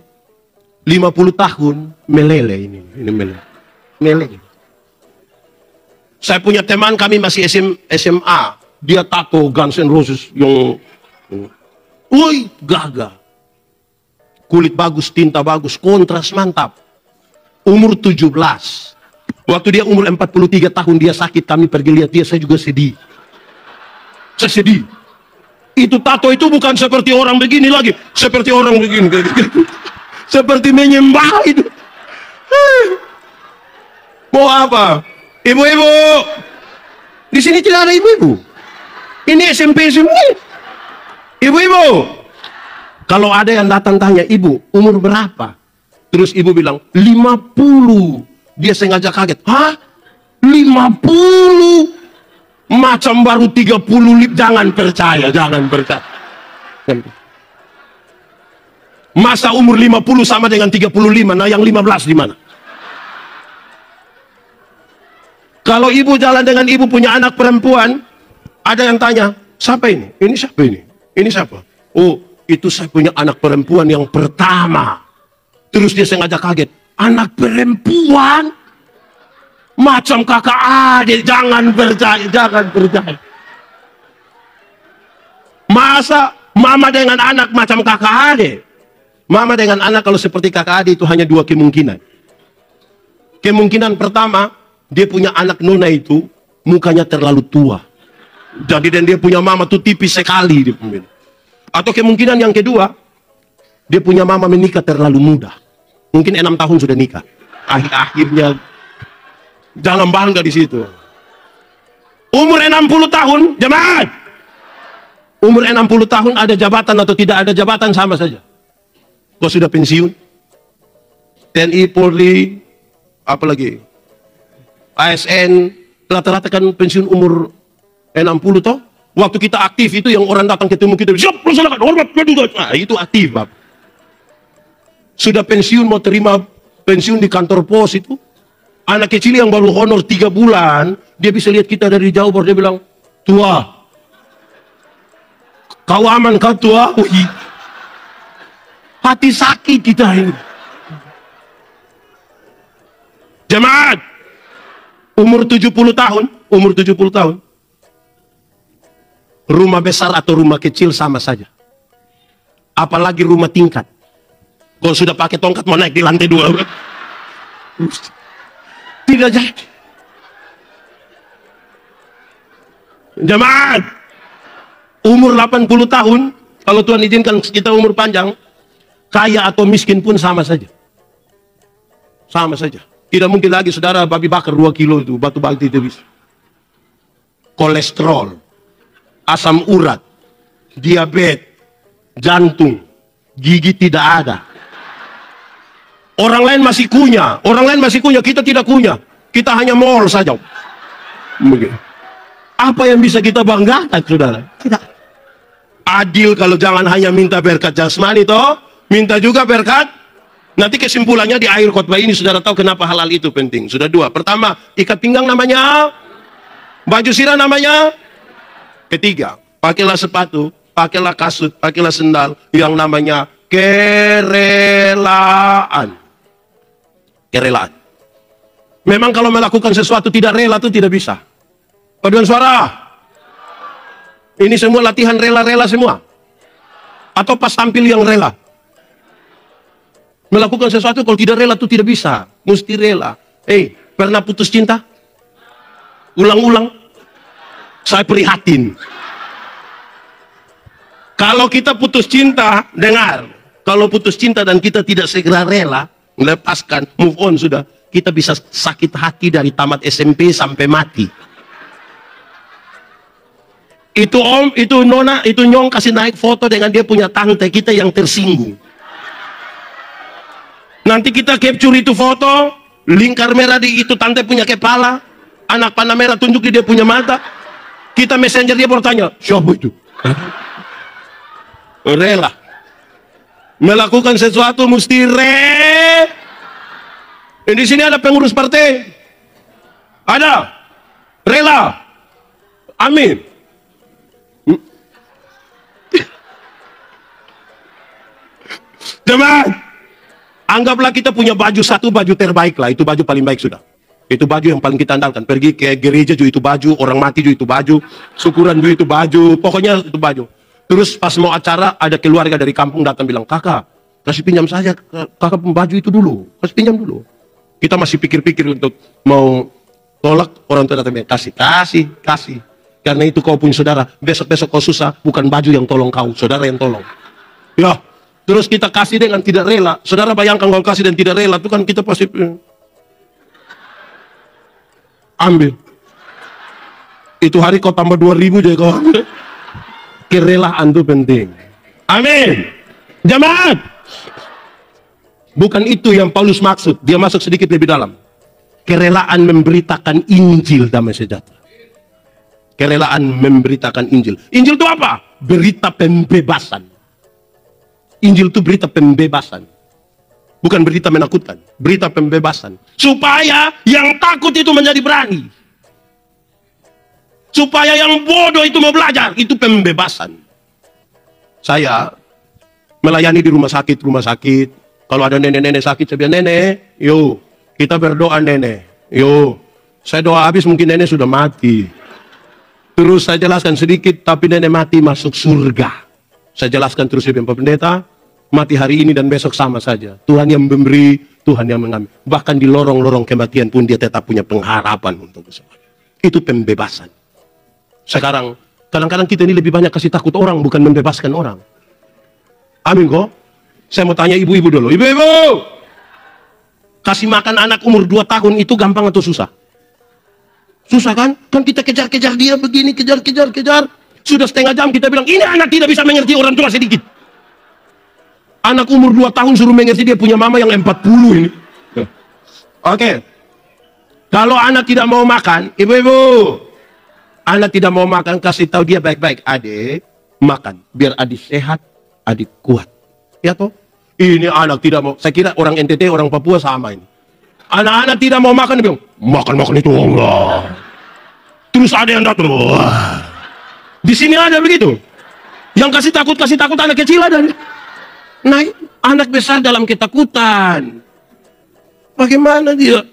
50 tahun, meleleh ini. Ini meleleh. Meleleh. Saya punya teman kami masih SMA. Dia tato Guns N' Roses yang... Woi, gagah. Kulit bagus, tinta bagus, kontras mantap. Umur 17. Waktu dia umur 43 tahun dia sakit, kami pergi lihat dia, saya juga sedih. Saya sedih. Itu tato itu bukan seperti orang begini lagi, seperti orang begini. Seperti menyembah itu. Mau apa? Ibu-ibu. Di sini tidak ada ibu-ibu. Ini SMP semua. Ibu-ibu. Kalau ada yang datang tanya, ibu, umur berapa? Terus ibu bilang, 50. Dia sengaja kaget. Hah? 50? Macam baru 30. Jangan percaya, jangan percaya. Masa umur 50 sama dengan 35? Nah, yang 15 di mana? Kalau ibu jalan dengan ibu punya anak perempuan, ada yang tanya, siapa ini? Ini siapa ini? Ini siapa? Oh, itu saya punya anak perempuan yang pertama. Terus dia sengaja kaget. Anak perempuan? Macam kakak adik. Jangan percaya, jangan percaya. Masa mama dengan anak macam kakak adik? Mama dengan anak kalau seperti kakak adik itu hanya 2 kemungkinan. Kemungkinan pertama, dia punya anak nona itu mukanya terlalu tua. Jadi dan dia punya mama tuh tipis sekali. Atau kemungkinan yang kedua, dia punya mama menikah terlalu muda. Mungkin 6 tahun sudah nikah. Akhirnya jangan bangga di situ. Umur 60 tahun, jemaat. Umur 60 tahun ada jabatan atau tidak ada jabatan sama saja. Kau sudah pensiun? TNI, Polri, apalagi ASN, rata-rata kan pensiun umur 60 toh. Waktu kita aktif itu yang orang datang ketemu kita, siap, laksanakan, hormat, nah, itu aktif, Bapak. Sudah pensiun mau terima pensiun di kantor pos itu, anak kecil yang baru honor 3 bulan, dia bisa lihat kita dari jauh baru dia bilang, tua, kau aman kau tua? Hati sakit kita ini. Jemaat, umur 70 tahun, rumah besar atau rumah kecil sama saja. Apalagi rumah tingkat. Kalau sudah pakai tongkat mau naik di lantai 2. Tidak jadi. Jemaat, umur 80 tahun, kalau Tuhan izinkan kita umur panjang, kaya atau miskin pun sama saja. Sama saja. Tidak mungkin lagi saudara babi bakar 2 kilo itu, batu balti itu bisa. Kolesterol, asam urat, diabetes, jantung, gigi tidak ada. Orang lain masih kunyah, kita tidak kunyah. Kita hanya mall saja. Apa yang bisa kita banggakan, saudara? Tidak. Adil kalau jangan hanya minta berkat jasmani, toh, minta juga berkat. Nanti kesimpulannya di akhir khotbah ini, saudara tahu kenapa halal itu penting. Sudah dua. Pertama, ikat pinggang namanya, baju sirah namanya. Ketiga, pakailah sepatu, pakailah kasut, pakailah sendal yang namanya kerelaan. Kerelaan. Memang kalau melakukan sesuatu tidak rela itu tidak bisa. Paduan suara. Ini semua latihan rela-rela semua. Atau pas tampil yang rela. Melakukan sesuatu kalau tidak rela itu tidak bisa. Mesti rela. Pernah putus cinta? Ulang-ulang. Saya prihatin. Kalau kita putus cinta, dengar. Kalau putus cinta dan kita tidak segera rela, melepaskan, move on sudah. Kita bisa sakit hati dari tamat SMP sampai mati. Itu om, itu nona, itu nyong kasih naik foto dengan dia punya tante, kita yang tersinggung. Nanti kita capture itu foto, lingkar merah di itu tante punya kepala, anak panah merah tunjuk di dia punya mata. Kita messenger dia bertanya, siapa itu? Rela. Melakukan sesuatu mesti di sini ada pengurus partai. Ada. Rela. Amin. Teman, anggaplah kita punya baju satu, baju terbaik lah. Itu baju paling baik sudah. Itu baju yang paling kita andalkan. Pergi ke gereja juga itu baju, orang mati juga itu baju, syukuran juga itu baju, pokoknya itu baju. Terus pas mau acara, ada keluarga dari kampung datang bilang, kakak, kasih pinjam saja, kakak baju itu dulu, kasih pinjam dulu. Kita masih pikir-pikir untuk mau tolak, orang tua datang, kasih. Karena itu kau punya saudara, besok-besok kau susah, bukan baju yang tolong kau, saudara yang tolong. Ya. Terus kita kasih dengan tidak rela. Saudara bayangkan kalau kasih dan tidak rela, itu kan kita pasti ambil. Itu hari kau tambah 2.000 jadi kau ambil. Kerelaan itu penting. Amin. Jemaat. Bukan itu yang Paulus maksud. Dia masuk sedikit lebih dalam. Kerelaan memberitakan Injil damai sejahtera. Kerelaan memberitakan Injil. Injil itu apa? Berita pembebasan. Injil itu berita pembebasan. Bukan berita menakutkan. Berita pembebasan. Supaya yang takut itu menjadi berani. Supaya yang bodoh itu mau belajar. Itu pembebasan. Saya melayani di rumah sakit. Kalau ada nenek-nenek sakit, saya bilang, nenek, yuk, kita berdoa nenek. Yuk, saya doa habis mungkin nenek sudah mati. Terus saya jelaskan sedikit, tapi nenek mati masuk surga. Saya jelaskan terus, Pak Pendeta, mati hari ini dan besok sama saja. Tuhan yang memberi, Tuhan yang mengambil. Bahkan di lorong-lorong kematian pun dia tetap punya pengharapan untuk semuanya. Itu pembebasan. Sekarang, kadang-kadang kita ini lebih banyak kasih takut orang, bukan membebaskan orang. Amin kok? Saya mau tanya ibu-ibu dulu. Ibu-ibu! Kasih makan anak umur 2 tahun itu gampang atau susah? Susah kan? Kan kita kejar-kejar dia begini, kejar. Sudah setengah jam kita bilang, ini anak tidak bisa mengerti orang tua sedikit. Anak umur 2 tahun suruh mengerti dia punya mama yang 40 ini. Oke. Kalau anak tidak mau makan, ibu-ibu, anak tidak mau makan, kasih tahu dia baik-baik. Adik, makan. Biar adik sehat, adik kuat. Ya toh? Ini anak tidak mau. Saya kira orang NTT, orang Papua sama ini. Anak-anak tidak mau makan, dia bilang, makan itu Allah. Terus ada yang datang. Wah. Di sini ada begitu. Yang kasih takut anak kecil ada. Nah, anak besar dalam ketakutan. Bagaimana dia?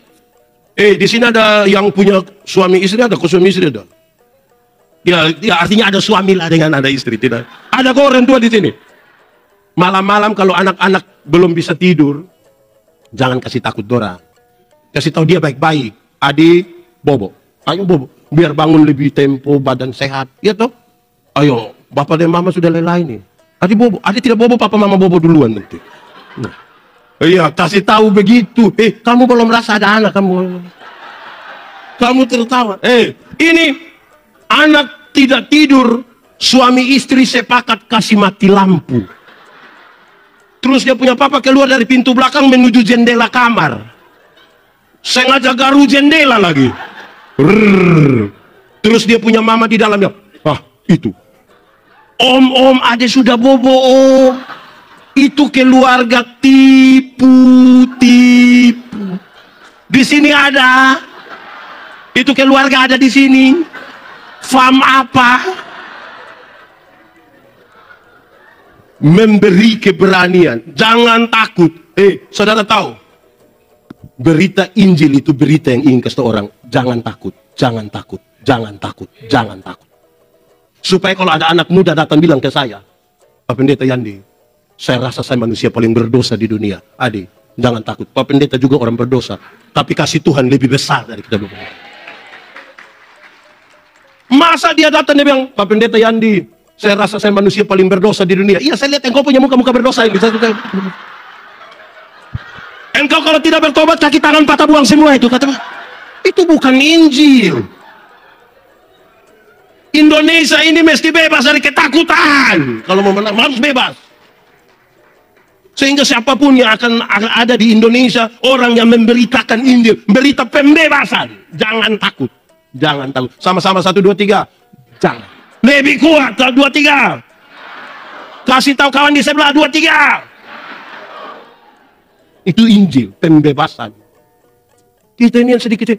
Di sini ada yang punya suami istri, ada suami istri ada. Ya, artinya ada suami lah dengan ada istri, tidak. Ada kok orang tua di sini. Malam-malam kalau anak-anak belum bisa tidur, jangan kasih takut Dora. Kasih tahu dia baik-baik. Adik, bobo. Ayo bobo. Biar bangun lebih tempo, badan sehat. Ya toh? Ayo, bapak dan mama sudah lelah ini. Adik bobo. Adik tidak bobo, papa mama bobo duluan nanti. Nah. Iya, kasih tahu begitu. Kamu belum merasa ada anak, kamu tertawa. Ini anak tidak tidur, suami istri sepakat kasih mati lampu. Terus dia punya papa keluar dari pintu belakang menuju jendela kamar. Sengaja garu jendela lagi. Terus dia punya mama di dalamnya. Ah, itu. Om, ada sudah bobo, om. Itu keluarga tipu. Di sini ada. Itu keluarga ada di sini. Fam apa? Memberi keberanian. Jangan takut. Saudara tahu, berita Injil itu berita yang ingin kasih orang. Jangan takut, jangan takut, jangan takut, jangan takut. Supaya kalau ada anak muda datang bilang ke saya, Pak Pendeta Yandi, saya rasa saya manusia paling berdosa di dunia. Adi, jangan takut. Pak Pendeta juga orang berdosa. Tapi kasih Tuhan lebih besar dari kita berdua. Masa dia datang dia bilang, Pak Pendeta Yandi, saya rasa saya manusia paling berdosa di dunia. Iya, saya lihat engkau punya muka berdosa ini. Engkau kalau tidak bertobat, kaki tangan patah buang semua itu. Kata, itu bukan Injil. Indonesia ini mesti bebas dari ketakutan. Kalau mau menang, harus bebas. Sehingga siapapun yang akan ada di Indonesia, orang yang memberitakan Injil, berita pembebasan. Jangan takut. Jangan takut. Sama-sama 1, 2, 3. Jangan. Lebih kuat. 2, 3. Kasih tahu kawan di sebelah. 2, 3. Itu Injil, pembebasan. Kita ini yang sedikit.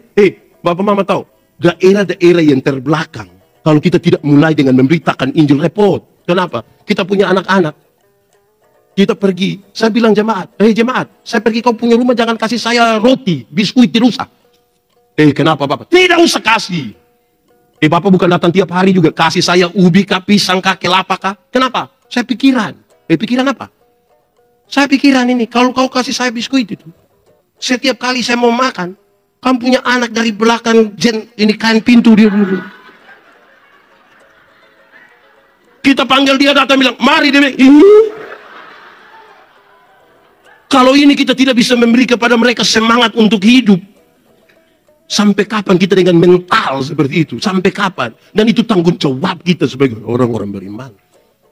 Bapak Mama tahu, daerah-daerah yang terbelakang, kalau kita tidak mulai dengan memberitakan Injil, repot. Kenapa? Kita punya anak-anak. Kita pergi, saya bilang jemaat, jemaat, saya pergi kau punya rumah, jangan kasih saya roti, biskuit, tidak usah. Kenapa Bapak? Tidak usah kasih. Bapak bukan datang tiap hari juga, kasih saya ubi kah, pisang kah, kelapa kah. Kenapa? Saya pikiran. Pikiran apa? Saya pikiran ini, kalau kau kasih saya biskuit itu, setiap kali saya mau makan, kamu punya anak dari belakang ini kain pintu dia. Kita panggil dia datang bilang, mari dia bilang, kalau ini kita tidak bisa memberi kepada mereka semangat untuk hidup, sampai kapan kita dengan mental seperti itu? Sampai kapan? Dan itu tanggung jawab kita sebagai orang-orang beriman,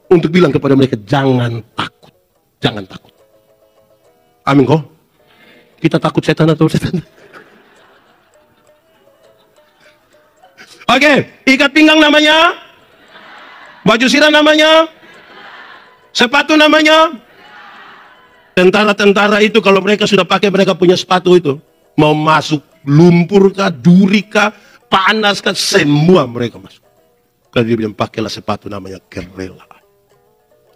untuk bilang kepada mereka, jangan takut. Jangan takut. Amin kok? Kita takut setan atau setan? Oke, ikat pinggang namanya, baju sirah namanya, sepatu namanya. Tentara-tentara itu kalau mereka sudah pakai mereka punya sepatu itu, mau masuk lumpur kah, duri kah, panas kah, semua mereka masuk. Karena dia bilang pakailah sepatu namanya kerelaan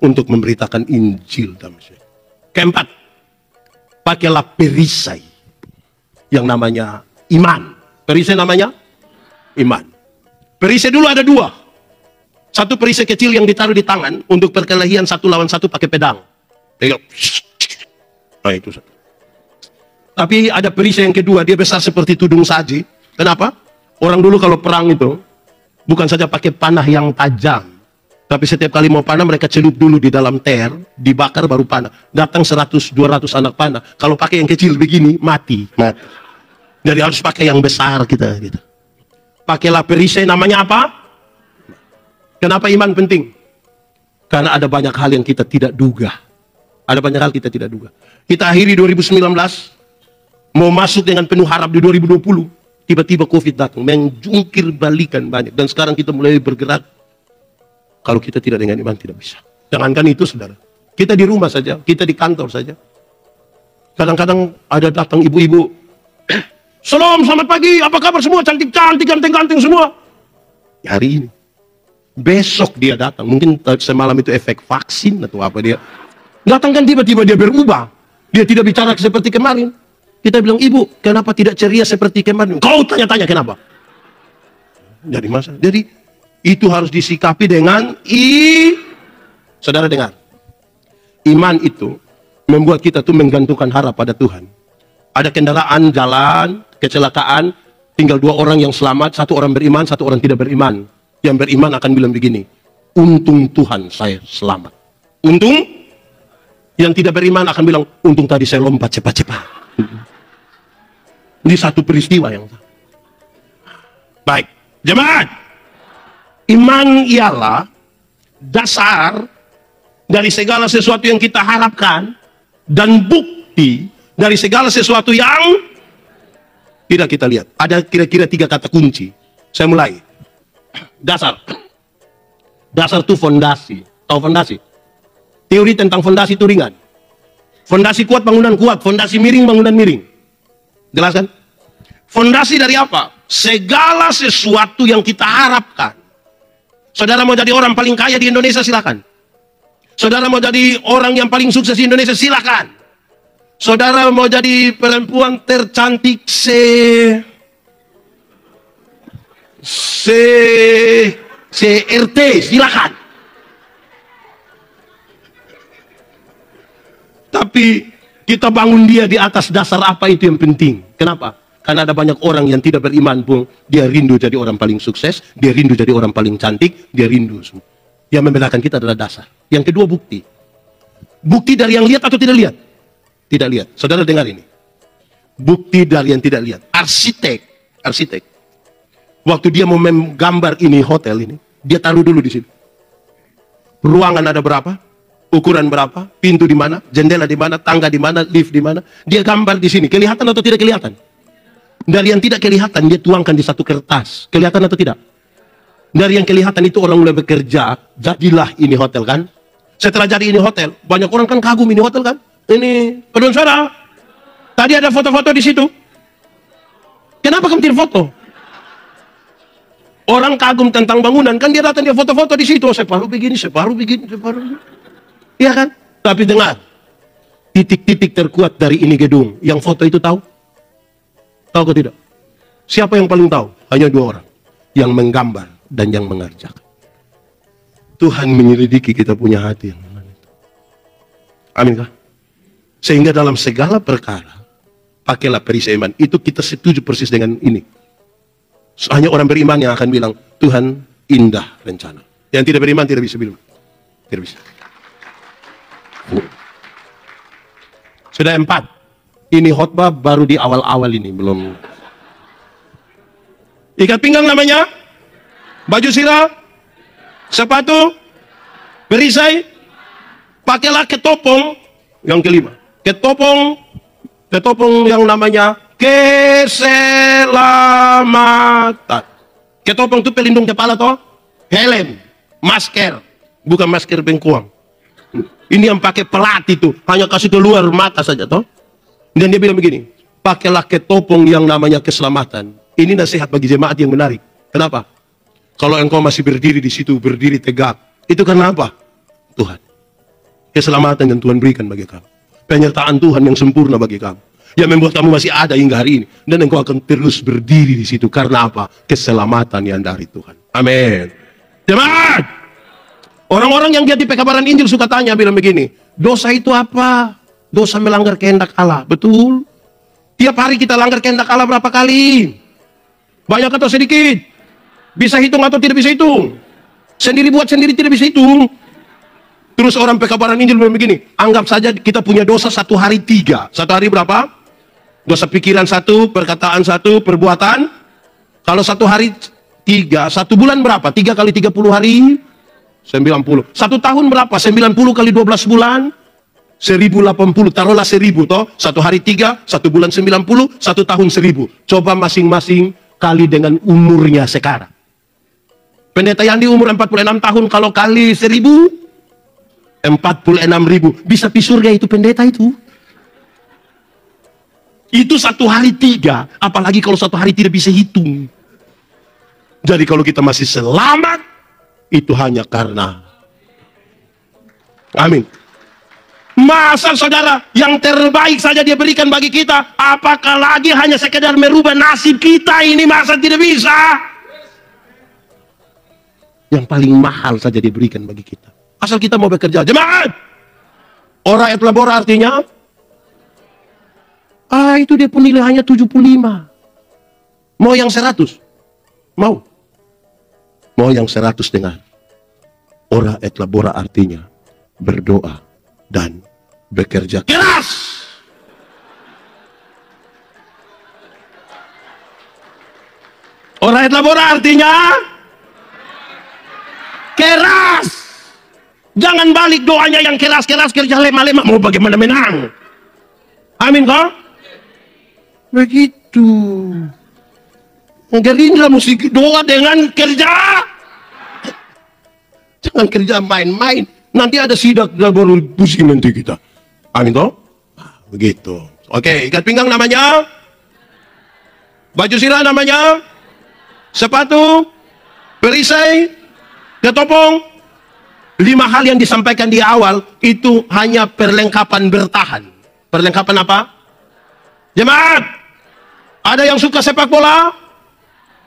untuk memberitakan Injil dalam Indonesia. Keempat, pakailah perisai yang namanya iman. Perisai namanya iman. Perisai dulu ada 2. Satu perisai kecil yang ditaruh di tangan untuk perkelahian 1 lawan 1 pakai pedang. Nah itu satu. Tapi ada perisai yang kedua, dia besar seperti tudung saji. Kenapa? Orang dulu kalau perang itu bukan saja pakai panah yang tajam, tapi setiap kali mau panah mereka celup dulu di dalam ter, dibakar baru panah. Datang 100-200 anak panah. Kalau pakai yang kecil begini, mati. Jadi harus pakai yang besar kita. Gitu. Pakailah perisai namanya apa? Kenapa iman penting? Karena ada banyak hal yang kita tidak duga. Ada banyak hal kita tidak duga. Kita akhiri 2019, mau masuk dengan penuh harap di 2020. Tiba-tiba COVID datang, menjungkir balikan banyak. Dan sekarang kita mulai bergerak. Kalau kita tidak dengan iman, tidak bisa. Jangankan itu, saudara. Kita di rumah saja, kita di kantor saja. Kadang-kadang ada datang ibu-ibu. Salam, selamat pagi, apa kabar semua? Cantik-cantik, ganteng-ganteng semua. Ya, hari ini. Besok dia datang. Mungkin semalam itu efek vaksin atau apa dia. Datang kan tiba-tiba dia berubah. Dia tidak bicara seperti kemarin. Kita bilang, ibu, kenapa tidak ceria seperti kemarin? Kau tanya-tanya kenapa? Jadi masa. Jadi, itu harus disikapi dengan saudara dengar. Iman itu membuat kita tuh menggantungkan harap pada Tuhan. Ada kendaraan jalan, kecelakaan, tinggal 2 orang yang selamat, 1 orang beriman, 1 orang tidak beriman. Yang beriman akan bilang begini, untung Tuhan saya selamat. Untung yang tidak beriman akan bilang, untung tadi saya lompat cepat-cepat. Ini satu peristiwa yang baik. Jemaat, iman ialah dasar dari segala sesuatu yang kita harapkan dan bukti dari segala sesuatu yang tidak kita lihat. Ada kira-kira 3 kata kunci. Saya mulai. Dasar. Dasar itu fondasi. Tahu fondasi? Teori tentang fondasi itu ringan. Fondasi kuat, bangunan kuat. Fondasi miring, bangunan miring. Jelas kan? Fondasi dari apa? Segala sesuatu yang kita harapkan. Saudara mau jadi orang paling kaya di Indonesia, silakan. Saudara mau jadi orang yang paling sukses di Indonesia, silakan. Saudara mau jadi perempuan tercantik CRT, silakan. Tapi kita bangun dia di atas dasar apa, itu yang penting. Kenapa? Karena ada banyak orang yang tidak beriman pun, dia rindu jadi orang paling sukses, dia rindu jadi orang paling cantik, dia rindu semua. Yang membedakan kita adalah dasar. Yang kedua, bukti. Bukti dari yang lihat atau tidak lihat? Tidak lihat. Saudara dengar ini. Bukti dari yang tidak lihat. Arsitek. Waktu dia mau menggambar ini hotel ini, dia taruh dulu di sini. Ruangan ada berapa? Ukuran berapa? Pintu di mana? Jendela di mana? Tangga di mana? Lift di mana? Dia gambar di sini. Kelihatan atau tidak kelihatan? Dari yang tidak kelihatan, dia tuangkan di satu kertas. Kelihatan atau tidak? Dari yang kelihatan itu orang mulai bekerja, jadilah ini hotel kan? Setelah jadi ini hotel, banyak orang kan kagum ini hotel kan? Ini, pedun saudara, tadi ada foto-foto di situ. Kenapa kamu tidak foto? Orang kagum tentang bangunan, kan dia datang dia foto-foto di situ. Separuh begini, separuh begini, separuh begini. Iya kan? Tapi dengar, titik-titik terkuat dari ini gedung, yang foto itu tahu? Tahu atau tidak? Siapa yang paling tahu? Hanya dua orang, yang menggambar dan yang mengerjakan. Tuhan menyelidiki kita punya hati yang mana itu. Amin kah? Sehingga dalam segala perkara, pakailah perisai iman. Itu kita setuju persis dengan ini. Hanya orang beriman yang akan bilang, Tuhan indah rencana. Yang tidak beriman tidak bisa bilang. Tidak bisa. Sudah 4. Ini khotbah baru di awal-awal ini, belum. Ikat pinggang namanya, baju sirah, sepatu, perisai, pakailah ketopong. Yang kelima, ketopong yang namanya keselamatan. Ketopong itu pelindung kepala toh, helm, masker, bukan masker bengkuang. Ini yang pakai pelat itu, hanya kasih keluar mata saja toh. Dan dia bilang begini, pakailah ketopong yang namanya keselamatan. Ini nasihat bagi jemaat yang menarik. Kenapa? Kalau engkau masih berdiri di situ, berdiri tegak, itu karena apa? Tuhan. Keselamatan yang Tuhan berikan bagi kamu. Penyertaan Tuhan yang sempurna bagi kamu. Yang membuat kamu masih ada hingga hari ini. Dan engkau akan terus berdiri di situ. Karena apa? Keselamatan yang dari Tuhan. Amin. Jemaat! Orang-orang yang jadi pekabaran Injil suka tanya, bilang begini, dosa itu apa? Dosa melanggar kehendak Allah. Betul. Tiap hari kita langgar kehendak Allah berapa kali? Banyak atau sedikit? Bisa hitung atau tidak bisa hitung? Sendiri buat sendiri tidak bisa hitung. Terus orang pekabaran Injil bilang begini, anggap saja kita punya dosa 1 hari 3. 1 hari berapa? Dosa pikiran 1, perkataan 1, perbuatan. Kalau 1 hari 3, 1 bulan berapa? 3 kali 30 hari? 90. 1 tahun berapa? 90 kali 12 bulan? 1080. Taruhlah 1000 toh. 1 hari 3, 1 bulan 90, 1 tahun 1000. Coba masing-masing kali dengan umurnya sekarang. Pendeta Yandi umur 46 tahun, kalau kali 1000, 46.000. Bisa pi surga itu pendeta itu. Itu 1 hari 3. Apalagi kalau 1 hari tidak bisa hitung. Jadi kalau kita masih selamat, itu hanya karena. Amin. Masa saudara, yang terbaik saja dia berikan bagi kita, apakah lagi hanya sekedar merubah nasib kita ini, masa tidak bisa? Yang paling mahal saja diberikan bagi kita. Asal kita mau bekerja. Jemaat! Ora et labora artinya? Itu dia pun nilai hanya 75. Mau yang 100? Mau? Mau yang 100 dengar. Ora et labora artinya berdoa dan bekerja keras. Ora et labora artinya keras. Jangan balik doanya yang keras-keras, kerja lemah-lemah. Mau bagaimana menang? Amin kok? Begitu. Gerindra mesti doa dengan kerja. Jangan kerja main-main. Nanti ada sidak dan baru pusing nanti kita. Amin toh? Begitu. Oke, ikat pinggang namanya. Baju sirah namanya. Sepatu. Perisai. Ketopong. 5 hal yang disampaikan di awal itu hanya perlengkapan bertahan. Perlengkapan apa? Jemaat. Ada yang suka sepak bola?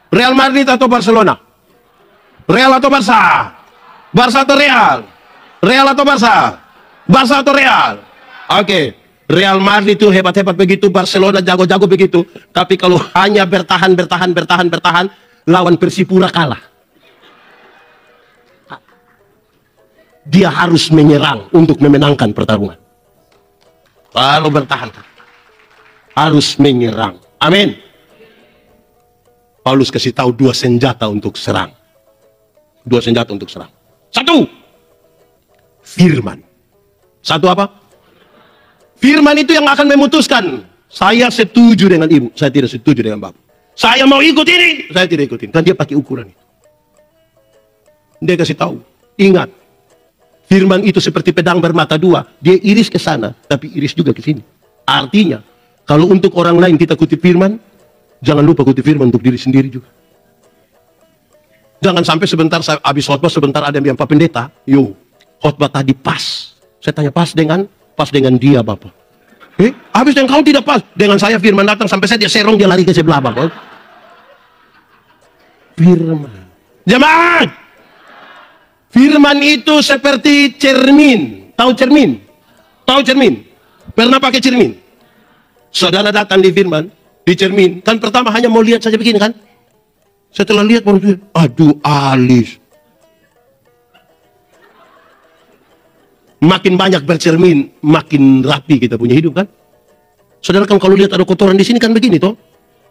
Real Madrid atau Barcelona? Real atau Barca? Barca atau Real? Real atau Barca? Barca atau Real? Oke. Real Madrid itu hebat-hebat begitu, Barcelona jago-jago begitu. Tapi kalau hanya bertahan, lawan Persipura kalah. Dia harus menyerang untuk memenangkan pertarungan. Kalau bertahan, harus menyerang. Amin. Paulus kasih tahu 2 senjata untuk serang. 2 senjata untuk serang. 1, firman. 1 apa? Firman itu yang akan memutuskan. Saya setuju dengan ibu, saya tidak setuju dengan bapak. Saya mau ikut ini, saya tidak ikutin. Kan dia pakai ukuran itu. Dia kasih tahu, ingat, firman itu seperti pedang bermata 2. Dia iris ke sana, tapi iris juga ke sini. Artinya, kalau untuk orang lain kita kutip firman, jangan lupa kutip firman untuk diri sendiri juga. Jangan sampai sebentar habis khotbah, sebentar ada yang Pak Pendeta, yo, khotbah tadi pas. Saya tanya, pas dengan dia Bapak. Habis dengan kau tidak pas. Dengan saya firman datang, sampai saya dia serong, dia lari ke sebelah Bapak. Firman. Jemaat. Firman itu seperti cermin. Tahu cermin? Tahu cermin? Pernah pakai cermin? Saudara datang di firman, di cermin, kan pertama hanya mau lihat saja begini kan? Setelah lihat baru, aduh alis. Makin banyak bercermin, makin rapi kita punya hidup kan? Saudara kan kalau lihat ada kotoran di sini kan begini toh?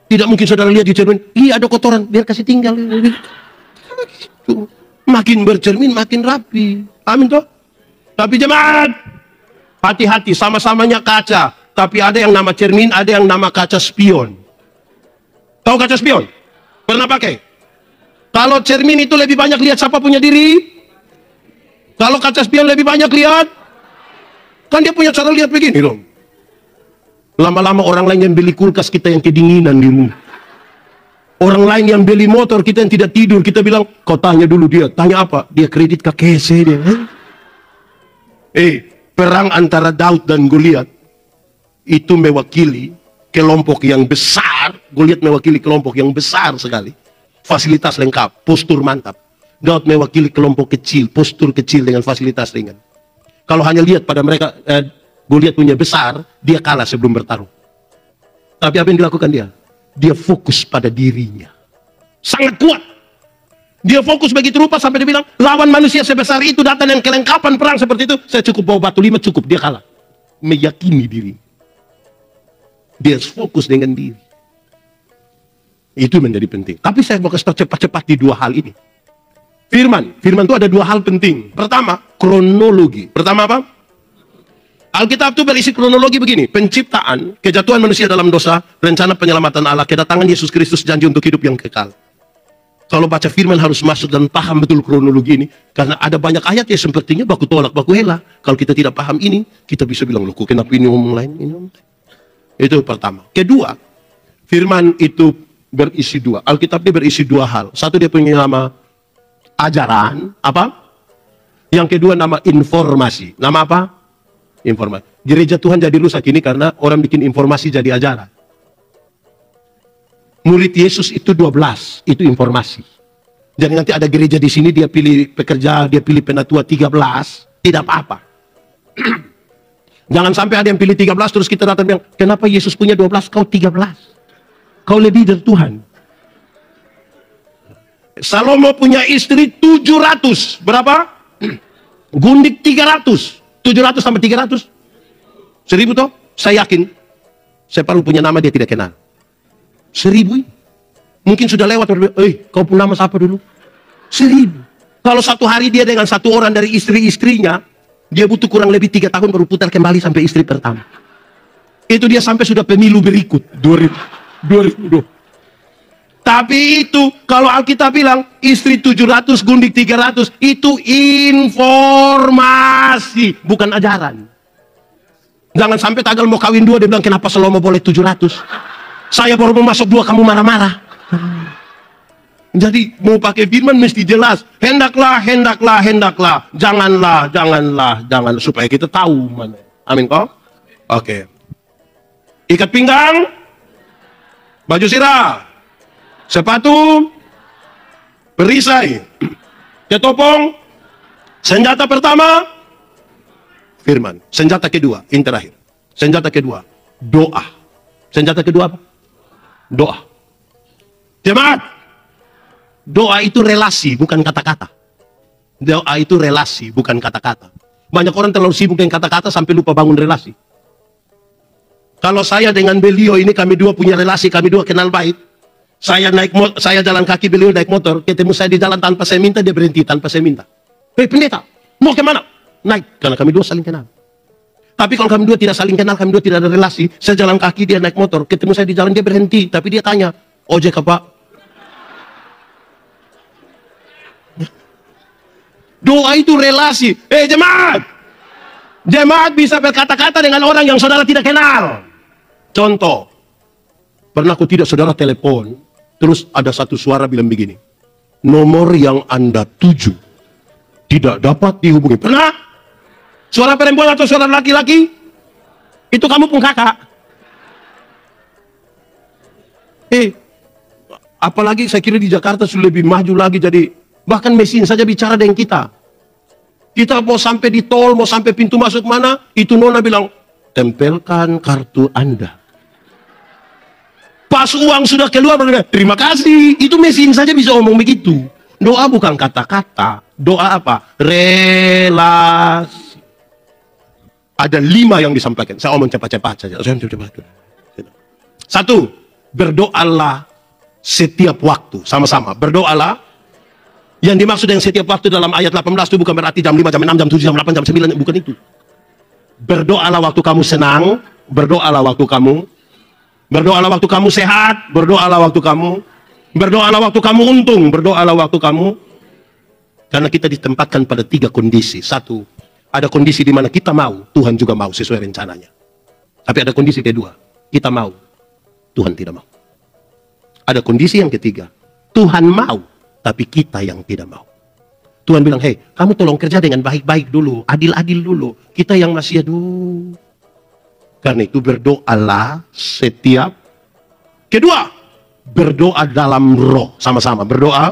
Tidak mungkin saudara lihat di cermin, iya ada kotoran, biar kasih tinggal. Makin bercermin, makin rapi. Amin toh? Tapi jemaat, hati-hati, sama-samanya kaca. Tapi ada yang nama cermin, ada yang nama kaca spion. Tahu kaca spion? Pernah pakai? Kalau cermin itu lebih banyak lihat siapa punya diri. Kalau kaca spion lebih banyak lihat, kan dia punya cara lihat begini dong. Lama-lama orang lain yang beli kulkas, kita yang kedinginan di rumah. Orang lain yang beli motor, kita yang tidak tidur. Kita bilang, kau tanya dulu dia. Tanya apa? Dia kredit KKC dia. Perang antara Daud dan Goliat itu mewakili kelompok yang besar. Goliat mewakili kelompok yang besar sekali. Fasilitas lengkap, postur mantap. Daud mewakili kelompok kecil, postur kecil dengan fasilitas ringan. Kalau hanya lihat pada mereka, Goliat punya besar, dia kalah sebelum bertarung. Tapi apa yang dilakukan dia? Dia fokus pada dirinya. Sangat kuat. Dia fokus begitu rupa sampai dia bilang, lawan manusia sebesar itu datang yang kelengkapan perang seperti itu, saya cukup bawa batu 5 cukup, dia kalah. Meyakini diri. Dia fokus dengan diri. Itu menjadi penting. Tapi saya mau kasih tahu cepat-cepat di 2 hal ini. Firman itu ada 2 hal penting. Pertama, kronologi. Pertama apa? Alkitab itu berisi kronologi begini. Penciptaan, kejatuhan manusia dalam dosa, rencana penyelamatan Allah, kedatangan Yesus Kristus, janji untuk hidup yang kekal. Kalau baca firman harus masuk dan paham betul kronologi ini. Karena ada banyak ayat yang sepertinya baku tolak, baku hela. Kalau kita tidak paham ini, kita bisa bilang, loh kok kenapa ini ngomong lain? Ini ngomong lain. Itu pertama. Kedua, firman itu berisi 2. Alkitab ini berisi 2 hal. Satu dia punya nama ajaran, apa? Yang kedua nama informasi. Nama apa? Informasi. Gereja Tuhan jadi rusak ini karena orang bikin informasi jadi ajaran. Murid Yesus itu 12, itu informasi. Jadi nanti ada gereja di sini, dia pilih pekerja, dia pilih penatua 13, tidak apa-apa. Jangan sampai ada yang pilih 13 terus kita datang bilang, kenapa Yesus punya 12, kau 13? Kau lebih dari Tuhan. Salomo punya istri 700, berapa? Gundik 300. 700 sampai 300 1000 toh, saya yakin saya perlu punya nama dia tidak kenal. 1000 mungkin sudah lewat. Kau pun nama siapa dulu? 1000. Kalau satu hari dia dengan satu orang dari istri-istrinya, dia butuh kurang lebih 3 tahun baru putar kembali sampai istri pertama. Itu dia sampai sudah pemilu berikut 2020. Tapi itu, kalau Alkitab bilang, istri 700, gundik 300, itu informasi, bukan ajaran. Jangan sampai tagal mau kawin 2, dia bilang, kenapa Salomo boleh 700? Saya baru mau masuk 2, kamu marah-marah. Jadi, mau pakai firman mesti jelas. Hendaklah, hendaklah, hendaklah. Janganlah, janganlah, jangan. Supaya kita tahu mana. Amin kok? Oke. Ikat pinggang. Baju sirah. Sepatu, perisai, ketopong. Senjata pertama, firman. Senjata kedua, ini terakhir. Senjata kedua, doa. Senjata kedua apa? Doa. Jemaat, doa itu relasi, bukan kata-kata. Doa itu relasi, bukan kata-kata. Banyak orang terlalu sibuk dengan kata-kata sampai lupa bangun relasi. Kalau saya dengan beliau ini, kami dua punya relasi, kami dua kenal baik. Saya jalan kaki, beliau naik motor, ketemu saya di jalan tanpa saya minta, dia berhenti tanpa saya minta. Hei pendeta, mau kemana? Naik, karena kami dua saling kenal. Tapi kalau kami dua tidak saling kenal, kami dua tidak ada relasi, saya jalan kaki, dia naik motor, ketemu saya di jalan, dia berhenti, tapi dia tanya, ojek apa? Doa itu relasi. Jemaat, jemaat bisa berkata-kata dengan orang yang saudara tidak kenal. Contoh, pernah aku tidak saudara telepon, terus ada satu suara bilang begini, nomor yang Anda tuju tidak dapat dihubungi. Pernah? Suara perempuan atau suara laki-laki? Itu kamu pun kakak. Apalagi saya kira di Jakarta sudah lebih maju lagi, jadi bahkan mesin saja bicara dengan kita. Kita mau sampai di tol, mau sampai pintu masuk mana, itu nona bilang, tempelkan kartu Anda. Pas uang sudah keluar, terima kasih. Itu mesin saja bisa omong begitu. Doa bukan kata-kata. Doa apa? Relasi. Ada 5 yang disampaikan. Saya omong cepat-cepat saja. Satu, berdoalah setiap waktu. Sama-sama. Berdoalah. Yang dimaksud dengan setiap waktu dalam ayat 18 itu bukan berarti jam 5, jam 6, jam 7, jam 8, jam 9. Bukan itu. Berdoalah waktu kamu senang. Berdoalah waktu kamu. Berdoalah waktu kamu sehat, berdoalah waktu kamu, berdoalah waktu kamu untung, berdoalah waktu kamu. Karena kita ditempatkan pada 3 kondisi. Satu, ada kondisi di mana kita mau, Tuhan juga mau sesuai rencananya. Tapi ada kondisi kedua, kita mau, Tuhan tidak mau. Ada kondisi yang ketiga, Tuhan mau, tapi kita yang tidak mau. Tuhan bilang, hei, kamu tolong kerja dengan baik-baik dulu, adil-adil dulu. Kita yang masih aduh. Karena itu berdoalah setiap. Kedua, berdoa dalam roh. Sama-sama berdoa.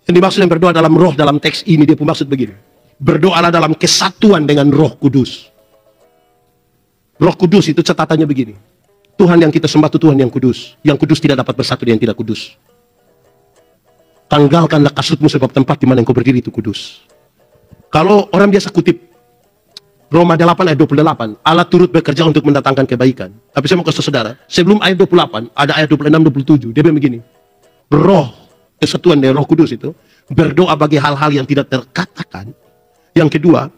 Yang dimaksud dengan berdoa dalam roh dalam teks ini, dia pun maksud begini. Berdoalah dalam kesatuan dengan Roh Kudus. Roh Kudus itu catatannya begini. Tuhan yang kita sembah itu Tuhan yang kudus. Yang kudus tidak dapat bersatu dengan yang tidak kudus. Tanggalkanlah kasutmu sebab tempat di mana engkau berdiri itu kudus. Kalau orang biasa kutip Roma 8 ayat 28, Allah turut bekerja untuk mendatangkan kebaikan. Tapi saya mau kasih saudara, sebelum ayat 28, ada ayat 26-27, dia bilang begini, roh, kesatuan dengan Roh Kudus itu, berdoa bagi hal-hal yang tidak terkatakan. Yang kedua,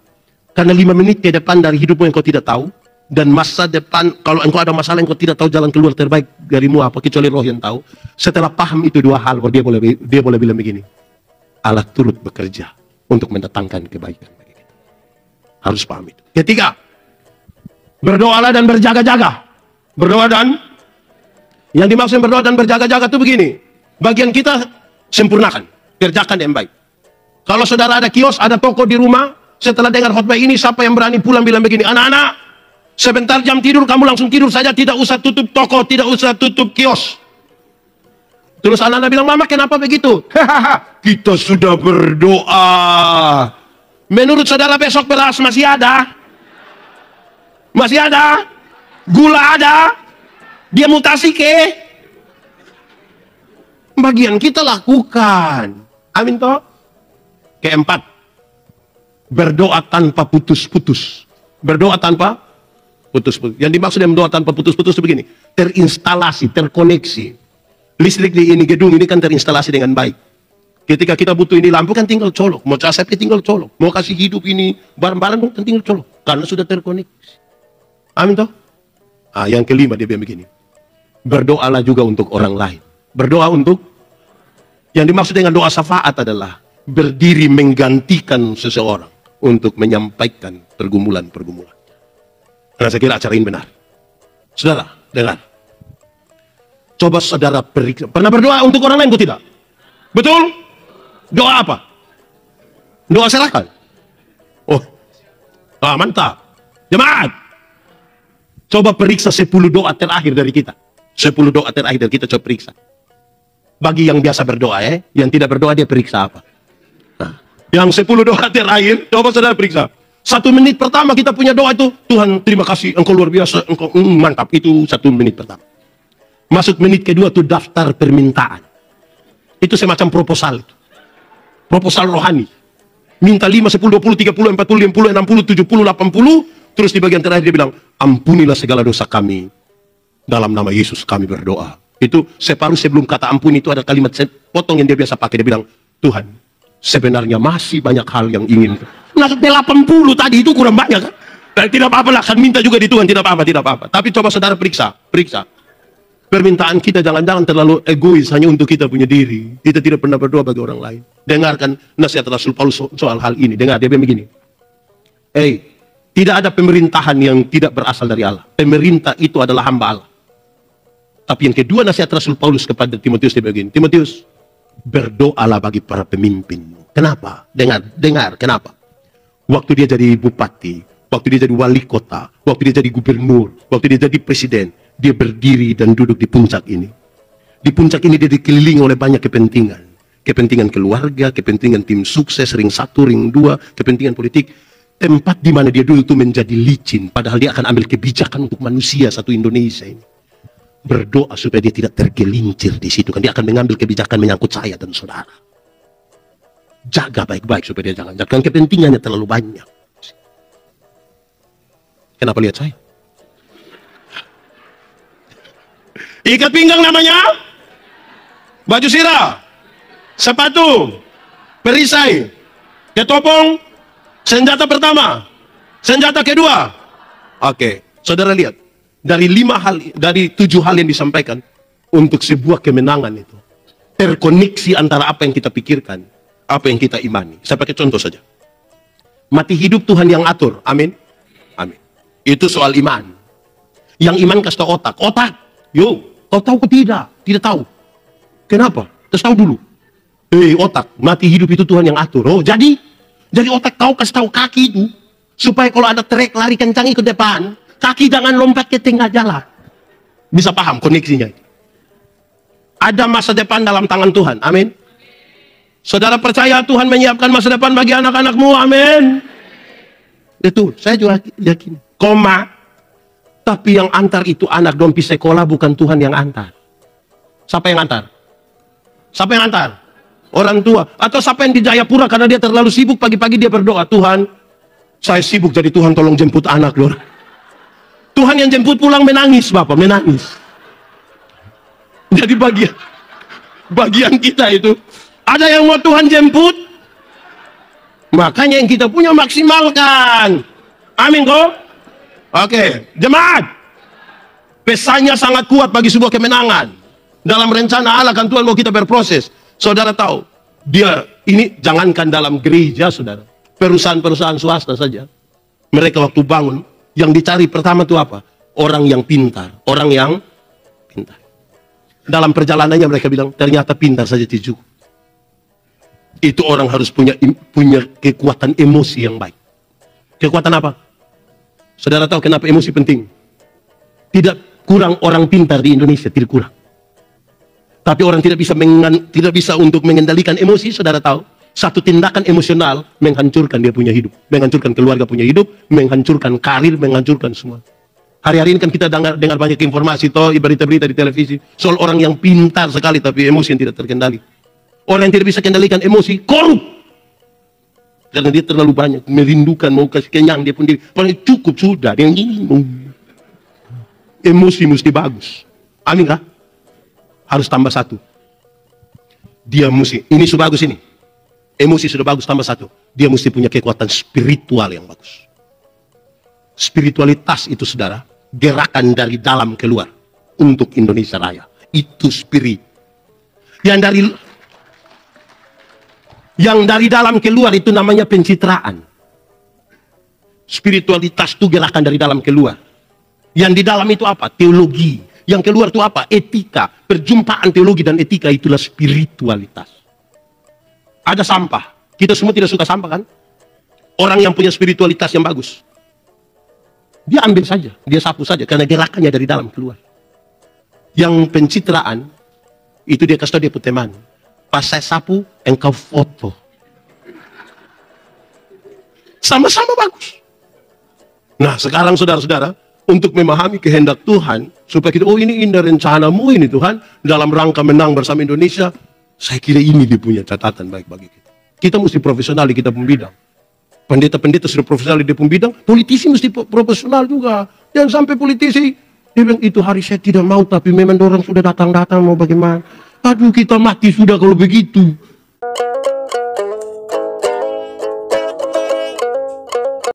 karena 5 menit ke depan dari hidupmu yang kau tidak tahu, dan masa depan, kalau engkau ada masalah yang kau tidak tahu jalan keluar terbaik darimu apa, kecuali Roh yang tahu. Setelah paham itu 2 hal, dia boleh bilang begini, Allah turut bekerja untuk mendatangkan kebaikan. Harus paham itu. Ketiga, berdoalah dan berjaga-jaga. Berdoa dan, yang dimaksud berdoa dan berjaga-jaga itu begini. Bagian kita sempurnakan, kerjakan yang baik. Kalau saudara ada kios, ada toko di rumah, setelah dengar khotbah ini, siapa yang berani pulang bilang begini, anak-anak, sebentar jam tidur, kamu langsung tidur saja, tidak usah tutup toko, tidak usah tutup kios. Terus anak-anak bilang, mama kenapa begitu? Kita sudah berdoa. Menurut saudara besok beras masih ada? Masih ada? Gula ada? Dia mutasi ke? Bagian kita lakukan. Amin toh? Keempat, berdoa tanpa putus-putus. Berdoa tanpa putus-putus. Yang dimaksud dengan berdoa tanpa putus-putus itu begini, terinstalasi, terkoneksi. Listrik di ini gedung ini kan terinstalasi dengan baik. Ketika kita butuh ini lampu kan tinggal colok, mau cas HP tinggal colok, mau kasih hidup ini barang-barang kan tinggal colok, karena sudah terkoneksi. Amin toh? Yang kelima dia bilang begini, berdoalah juga untuk orang lain. Berdoa untuk, yang dimaksud dengan doa syafaat adalah berdiri menggantikan seseorang untuk menyampaikan pergumulan-pergumulan. Karena saya kira acara ini benar. Saudara, dengar. Coba saudara periksa. Pernah berdoa untuk orang lain atau tidak? Betul? Doa apa? Doa serahkan. Oh, mantap. Jemaat, coba periksa 10 doa terakhir dari kita. 10 doa terakhir dari kita, coba periksa. Bagi yang biasa berdoa, yang tidak berdoa dia periksa apa? Nah, yang 10 doa terakhir, coba saudara periksa. 1 menit pertama kita punya doa itu, Tuhan terima kasih, Engkau luar biasa, Engkau mantap. Itu 1 menit pertama. Masuk menit kedua itu daftar permintaan. Itu semacam proposal. Proposal rohani. Minta 5, 10, 20, 30, 40, 50, 60, 70, 80. Terus di bagian terakhir dia bilang, ampunilah segala dosa kami. Dalam nama Yesus kami berdoa. Itu separuh sebelum kata ampun itu ada kalimat potong yang dia biasa pakai. Dia bilang, Tuhan, sebenarnya masih banyak hal yang ingin. Nah, 80 tadi itu kurang banyak kan? Dan tidak apa-apa lah, kan minta juga di Tuhan, tidak apa-apa, tidak apa-apa. Tapi coba saudara periksa. Permintaan kita jangan-jangan terlalu egois hanya untuk kita punya diri. Kita tidak pernah berdoa bagi orang lain. Dengarkan nasihat Rasul Paulus soal hal ini. Dengar, dia bilang begini. Tidak ada pemerintahan yang tidak berasal dari Allah. Pemerintah itu adalah hamba Allah. Tapi yang kedua nasihat Rasul Paulus kepada Timotius dia begini. Timotius, berdoalah bagi para pemimpin. Kenapa? Dengar, kenapa? Waktu dia jadi bupati, waktu dia jadi wali kota, waktu dia jadi gubernur, waktu dia jadi presiden, dia berdiri dan duduk di puncak ini. Di puncak ini dia dikelilingi oleh banyak kepentingan. Kepentingan keluarga, kepentingan tim sukses, ring 1, ring 2, kepentingan politik. Tempat di mana dia duduk itu menjadi licin. Padahal dia akan ambil kebijakan untuk manusia satu Indonesia ini. Berdoa supaya dia tidak tergelincir di situ. Kan dia akan mengambil kebijakan menyangkut saya dan saudara. Jaga baik-baik supaya dia jangan kepentingannya terlalu banyak. Kenapa lihat saya? Ikat pinggang namanya, baju sirah, sepatu, perisai, ketopong, senjata pertama, senjata kedua. Oke, saudara lihat dari 7 hal yang disampaikan untuk sebuah kemenangan itu terkoneksi antara apa yang kita pikirkan, apa yang kita imani. Saya pakai contoh saja. Mati hidup Tuhan yang atur, amin, amin. Itu soal iman. Yang iman kasih tahu otak, kau tahu ke tidak? Tidak tahu. Kenapa? Terus tahu dulu. Otak, mati hidup itu Tuhan yang atur. Oh, jadi otak kau kasih tahu kaki itu supaya kalau ada trek lari kencang ke depan, kaki jangan lompat ke tengah jalan. Bisa paham koneksinya? Ada masa depan dalam tangan Tuhan. Amin. Saudara percaya Tuhan menyiapkan masa depan bagi anak-anakmu. Amin. Betul, saya juga yakin. Tapi yang antar itu anak dompi sekolah, bukan Tuhan yang antar. Siapa yang antar? Siapa yang antar? Orang tua. Atau siapa yang di Jayapura karena dia terlalu sibuk, pagi-pagi dia berdoa, Tuhan, saya sibuk jadi Tuhan tolong jemput anak, Lord. Tuhan yang jemput pulang menangis, Bapak, menangis. Jadi bagian kita itu, ada yang mau Tuhan jemput, makanya yang kita punya maksimalkan. Amin kok? Oke, jemaat. Pesannya sangat kuat bagi sebuah kemenangan. Dalam rencana Allah kan Tuhan mau kita berproses. Saudara tahu, dia ini jangankan dalam gereja, saudara. Perusahaan-perusahaan swasta saja. Mereka waktu bangun, yang dicari pertama itu apa? Orang yang pintar. Orang yang pintar. Dalam perjalanannya mereka bilang, ternyata pintar saja tidak cukup. Itu orang harus punya kekuatan emosi yang baik. Kekuatan apa? Saudara tahu kenapa emosi penting? Tidak kurang orang pintar di Indonesia, tidak kurang. Tapi orang tidak bisa untuk mengendalikan emosi. Saudara tahu, satu tindakan emosional menghancurkan dia punya hidup, menghancurkan keluarga punya hidup, menghancurkan karir, menghancurkan semua. Hari-hari ini kan kita dengar banyak informasi, berita-berita di televisi soal orang yang pintar sekali tapi emosi yang tidak terkendali. Orang yang tidak bisa kendalikan emosi, korup. Karena dia terlalu banyak merindukan, mau kasih kenyang dia pun paling cukup sudah. Yang ini emosi mesti bagus. Amin kah? Harus tambah satu. Dia mesti, ini sudah bagus ini. Emosi sudah bagus, tambah satu. Dia mesti punya kekuatan spiritual yang bagus. Spiritualitas itu, saudara, gerakan dari dalam keluar untuk Indonesia Raya. Itu spirit. Yang dari dalam keluar itu namanya pencitraan. Spiritualitas itu gerakan dari dalam keluar. Yang di dalam itu apa? Teologi. Yang keluar itu apa? Etika. Perjumpaan teologi dan etika itulah spiritualitas. Ada sampah. Kita semua tidak suka sampah kan? Orang yang punya spiritualitas yang bagus, dia ambil saja, dia sapu saja, karena gerakannya dari dalam keluar. Yang pencitraan, itu dia kasih tahu dia punya teman. Pas saya sapu, engkau foto. Sama-sama bagus. Nah sekarang saudara-saudara, untuk memahami kehendak Tuhan, supaya kita, oh ini indah rencanamu ini Tuhan, dalam rangka menang bersama Indonesia, saya kira ini dia punya catatan baik bagi kita. Kita mesti profesional di kita bidang. Pendeta-pendeta sudah profesional di depan bidang, politisi mesti profesional juga. Jangan sampai politisi, dia bilang, itu hari saya tidak mau, tapi memang orang sudah datang-datang, mau bagaimana. Aduh kita mati sudah kalau begitu.